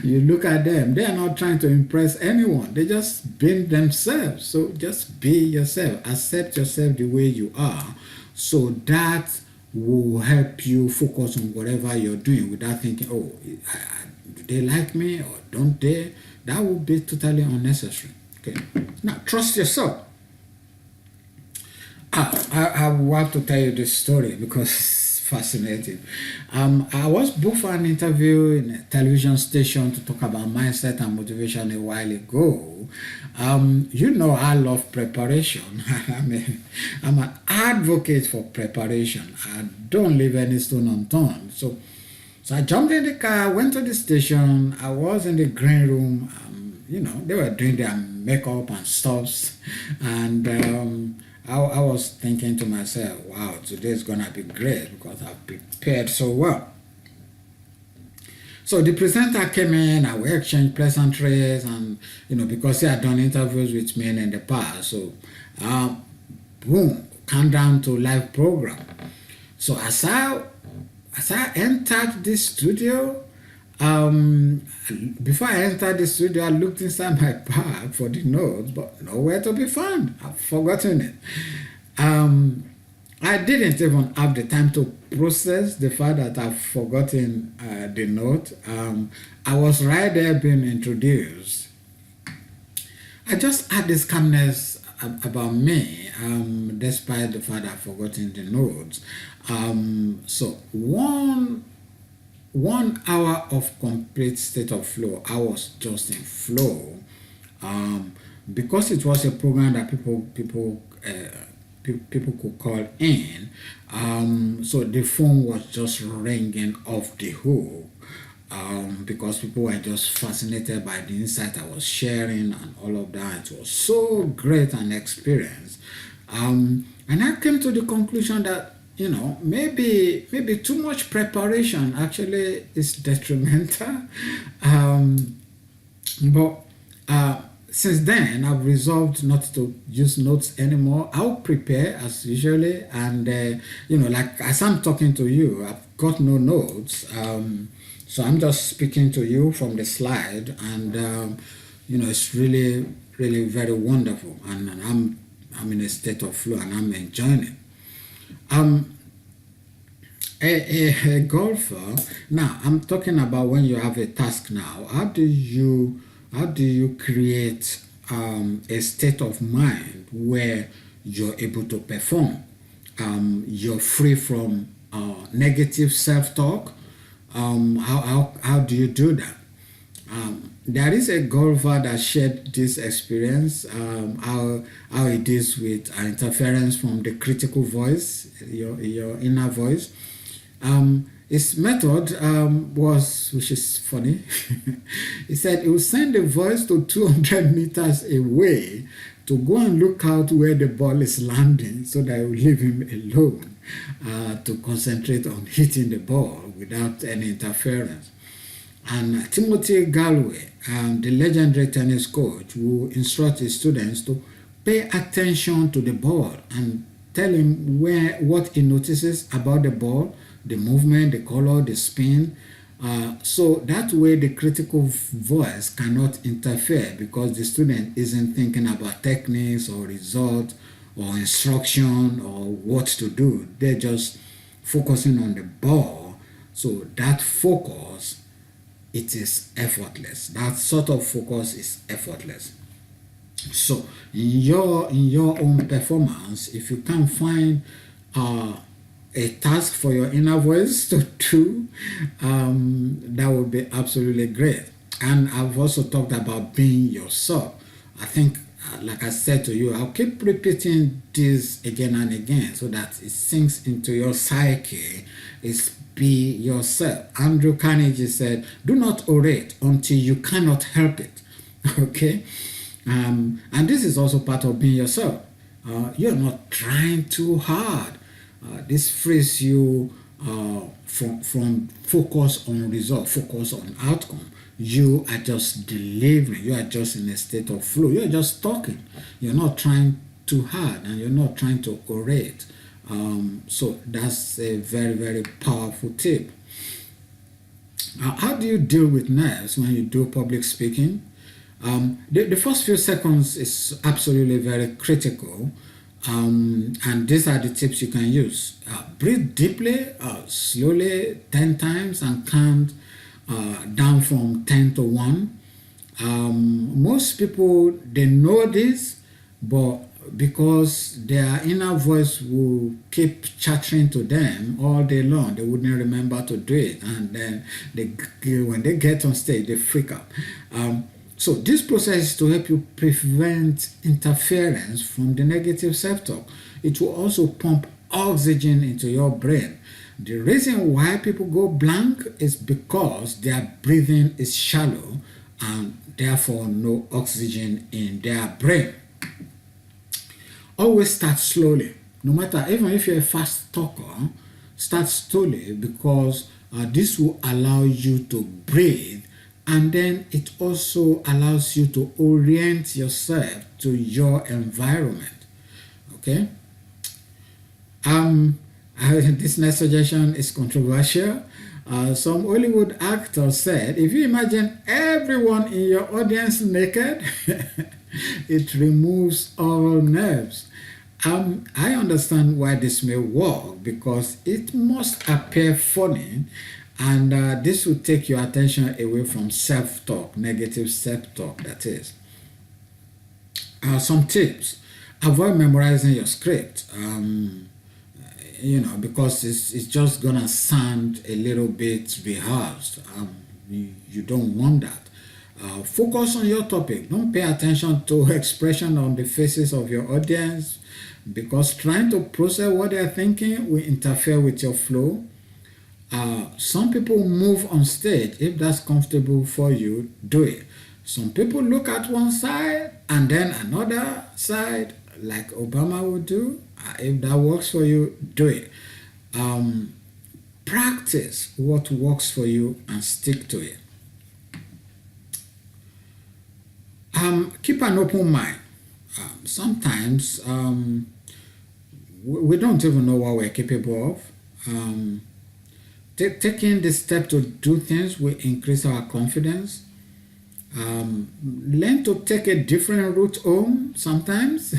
You look at them, they are not trying to impress anyone. They just being themselves. So just be yourself. Accept yourself the way you are. So that will help you focus on whatever you're doing without thinking, oh, do they like me or don't they? That would be totally unnecessary. Okay. Now, trust yourself. I will have to tell you this story because it's fascinating. I was booked for an interview in a television station to talk about mindset and motivation a while ago. You know I love preparation. I'm an advocate for preparation. I don't leave any stone unturned. So I jumped in the car, went to the station. I was in the green room. They were doing their makeup and stuff, and I was thinking to myself, wow, today's gonna be great because I've prepared so well. So the presenter came in and we exchanged pleasantries, and because he had done interviews with me in the past, so boom, countdown to live program. So as I entered the studio, before I entered the studio, I looked inside my bag for the notes, but nowhere to be found. I've forgotten it. I didn't even have the time to process the fact that I've forgotten the note. I was right there being introduced. I just had this calmness about me, despite the fact I've forgotten the notes. So one hour of complete state of flow. I was just in flow, because it was a program that people could call in. So the phone was just ringing off the hook, because people were just fascinated by the insight I was sharing and all of that. It was so great an experience, and I came to the conclusion that maybe too much preparation actually is detrimental. But since then, I've resolved not to use notes anymore. I'll prepare as usually, and like as I'm talking to you, I've got no notes. So I'm just speaking to you from the slide, and it's really, really very wonderful, and I'm in a state of flow and I'm enjoying it. A golfer, now I'm talking about when you have a task now. How do you create a state of mind where you're able to perform? You're free from negative self-talk. How do you do that? There is a golfer that shared this experience, how it deals with interference from the critical voice, your inner voice. His method was, which is funny, he said he would send the voice to 200 meters away to go and look out where the ball is landing so that it will leave him alone to concentrate on hitting the ball without any interference. And Timothy Galloway, the legendary tennis coach, who instructs his students to pay attention to the ball and tell him what he notices about the ball, the movement, the color, the spin. So that way the critical voice cannot interfere because the student isn't thinking about techniques or results or instruction or what to do. They're just focusing on the ball. So that focus, it is effortless. That sort of focus is effortless. So in your own performance, if you can find a task for your inner voice to do, that would be absolutely great. And I've also talked about being yourself. I think, like I said to you, I'll keep repeating this again and again so that it sinks into your psyche. It's be yourself. Andrew Carnegie said, do not orate until you cannot help it. Okay? And this is also part of being yourself. You're not trying too hard. This frees you from focus on result, focus on outcome. You are just delivering. You are just in a state of flow. You're just talking. You're not trying too hard and you're not trying to orate. So that's a very, very powerful tip. How do you deal with nerves when you do public speaking? The first few seconds is absolutely very critical. And these are the tips you can use. Breathe deeply, slowly 10 times and count down from 10 to 1. Most people, they know this, but because their inner voice will keep chattering to them all day long, they wouldn't remember to do it. And then when they get on stage, they freak out. So this process is to help you prevent interference from the negative self-talk. It will also pump oxygen into your brain. The reason why people go blank is because their breathing is shallow and therefore no oxygen in their brain. Always start slowly. No matter, even if you're a fast talker, start slowly because this will allow you to breathe. And then it also allows you to orient yourself to your environment. Okay? This next suggestion is controversial. Some Hollywood actor said, if you imagine everyone in your audience naked, it removes all nerves. I understand why this may work because it must appear funny. And this will take your attention away from self-talk, negative self-talk, that is. Some tips. Avoid memorizing your script, because it's just going to sound a little bit rehearsed. You don't want that. Focus on your topic. Don't pay attention to expression on the faces of your audience because trying to process what they're thinking will interfere with your flow. Some people move on stage. If that's comfortable for you, do it. Some people look at one side and then another side, like Obama would do. If that works for you, do it. Practice what works for you and stick to it. Keep an open mind. Sometimes we don't even know what we're capable of. Taking the step to do things will increase our confidence. Learn to take a different route home sometimes.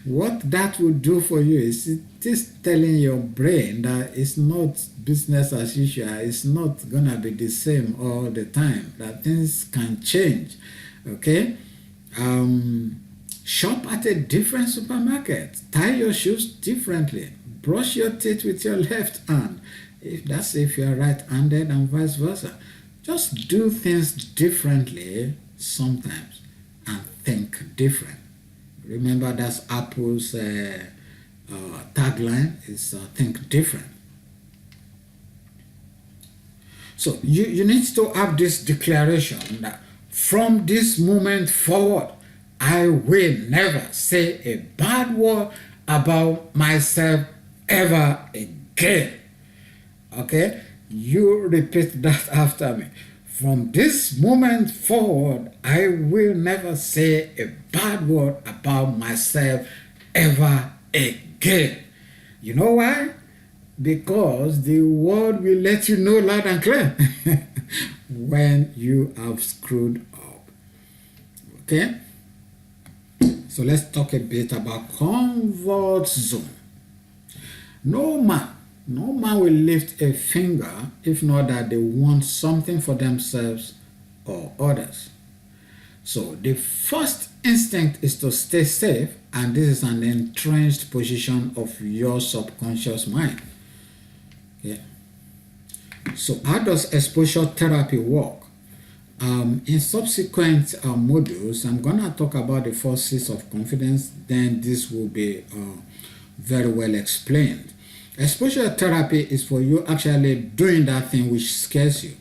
what that will do for you is it is telling your brain that it's not business as usual. It's not gonna be the same all the time. That things can change. Okay. Shop at a different supermarket. Tie your shoes differently. Brush your teeth with your left hand. If you are right-handed and vice versa. Just do things differently sometimes and think different. Remember, that's Apple's tagline is think different. So you need to have this declaration that from this moment forward, I will never say a bad word about myself ever again. Okay? You repeat that after me. From this moment forward, I will never say a bad word about myself ever again. You know why? Because the word will let you know loud and clear when you have screwed up. Okay? So let's talk a bit about comfort zone. No man will lift a finger if not that they want something for themselves or others. So the first instinct is to stay safe, and this is an entrenched position of your subconscious mind. Okay. So how does exposure therapy work? In subsequent modules, I'm going to talk about the forces of confidence. Then this will be very well explained. Exposure therapy is for you actually doing that thing which scares you.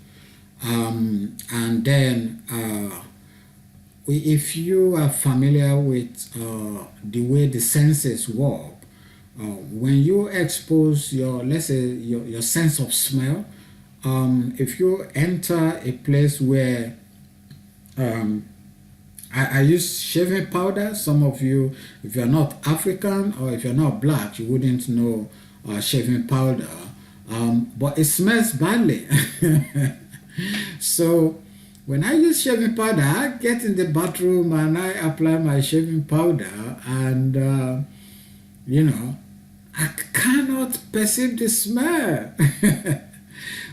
And then if you are familiar with the way the senses work, when you expose let's say your sense of smell, if you enter a place where I use shaving powder. Some of you, if you're not African or if you're not black, you wouldn't know shaving powder, but it smells badly. So when I use shaving powder, I get in the bathroom and I apply my shaving powder, and I cannot perceive the smell.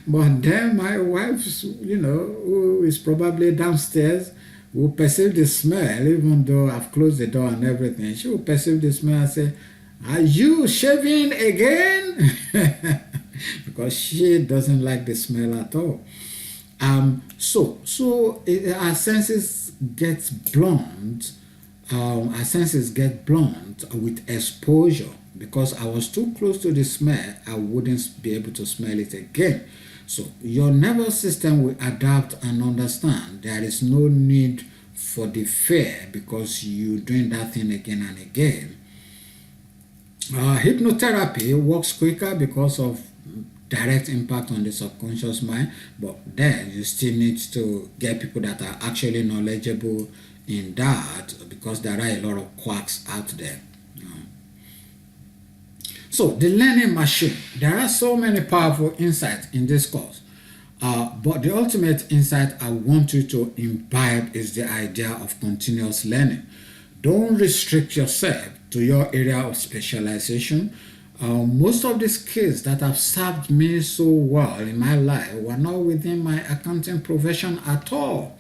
But then my wife, who is probably downstairs, will perceive the smell, even though I've closed the door and everything. She will perceive the smell and say, "Are you shaving again?" Because she doesn't like the smell at all. So our senses get blunt. Our senses get blunt with exposure. Because I was too close to the smell, I wouldn't be able to smell it again. So your nervous system will adapt and understand there is no need for the fear because you're doing that thing again and again. Hypnotherapy works quicker because of direct impact on the subconscious mind, but then you still need to get people that are actually knowledgeable in that, because there are a lot of quacks out there. So the learning machine, there are so many powerful insights in this course, but the ultimate insight I want you to imbibe is the idea of continuous learning. Don't restrict yourself to your area of specialization. Most of the skills that have served me so well in my life were not within my accounting profession at all.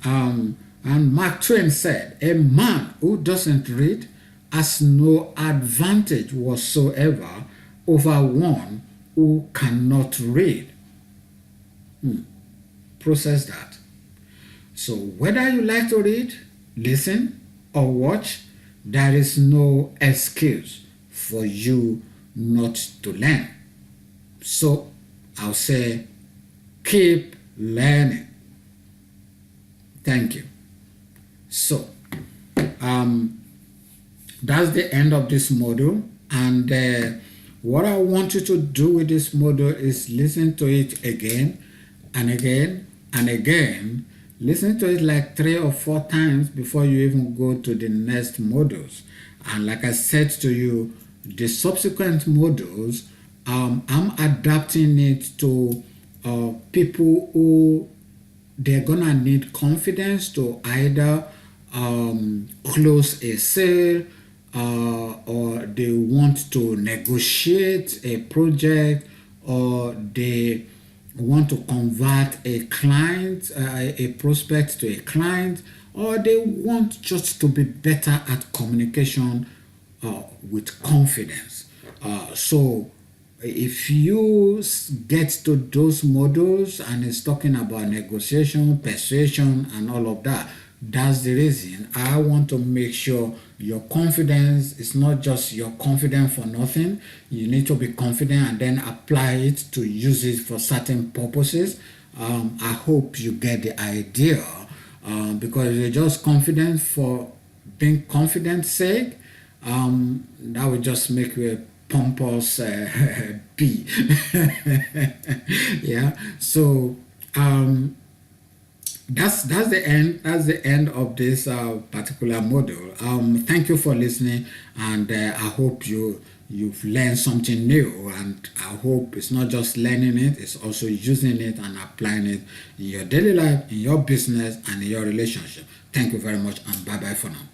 And Mark Twain said, "A man who doesn't read has no advantage whatsoever over one who cannot read." Process that. So whether you like to read, listen, or watch, there is no excuse for you not to learn. So I'll say, keep learning. Thank you. So that's the end of this module, and what I want you to do with this module is listen to it again and again and again. Listen to it like 3 or 4 times before you even go to the next modules. And like I said to you, the subsequent modules, I'm adapting it to people who they're gonna need confidence to either close a sale, or they want to negotiate a project, or they want to convert a client, a prospect to a client, or they want just to be better at communication with confidence. So if you get to those models and it's talking about negotiation, persuasion, and all of that, that's the reason I want to make sure your confidence is not just you're confident for nothing. You need to be confident and then apply it to use it for certain purposes. I hope you get the idea, because if you're just confident for being confident's sake, that would just make you a pompous bee. Yeah. So that's the end of this particular module. Thank you for listening, and I hope you've learned something new, and I hope it's not just learning it, it's also using it and applying it in your daily life, in your business, and in your relationship. Thank you very much, and bye bye for now.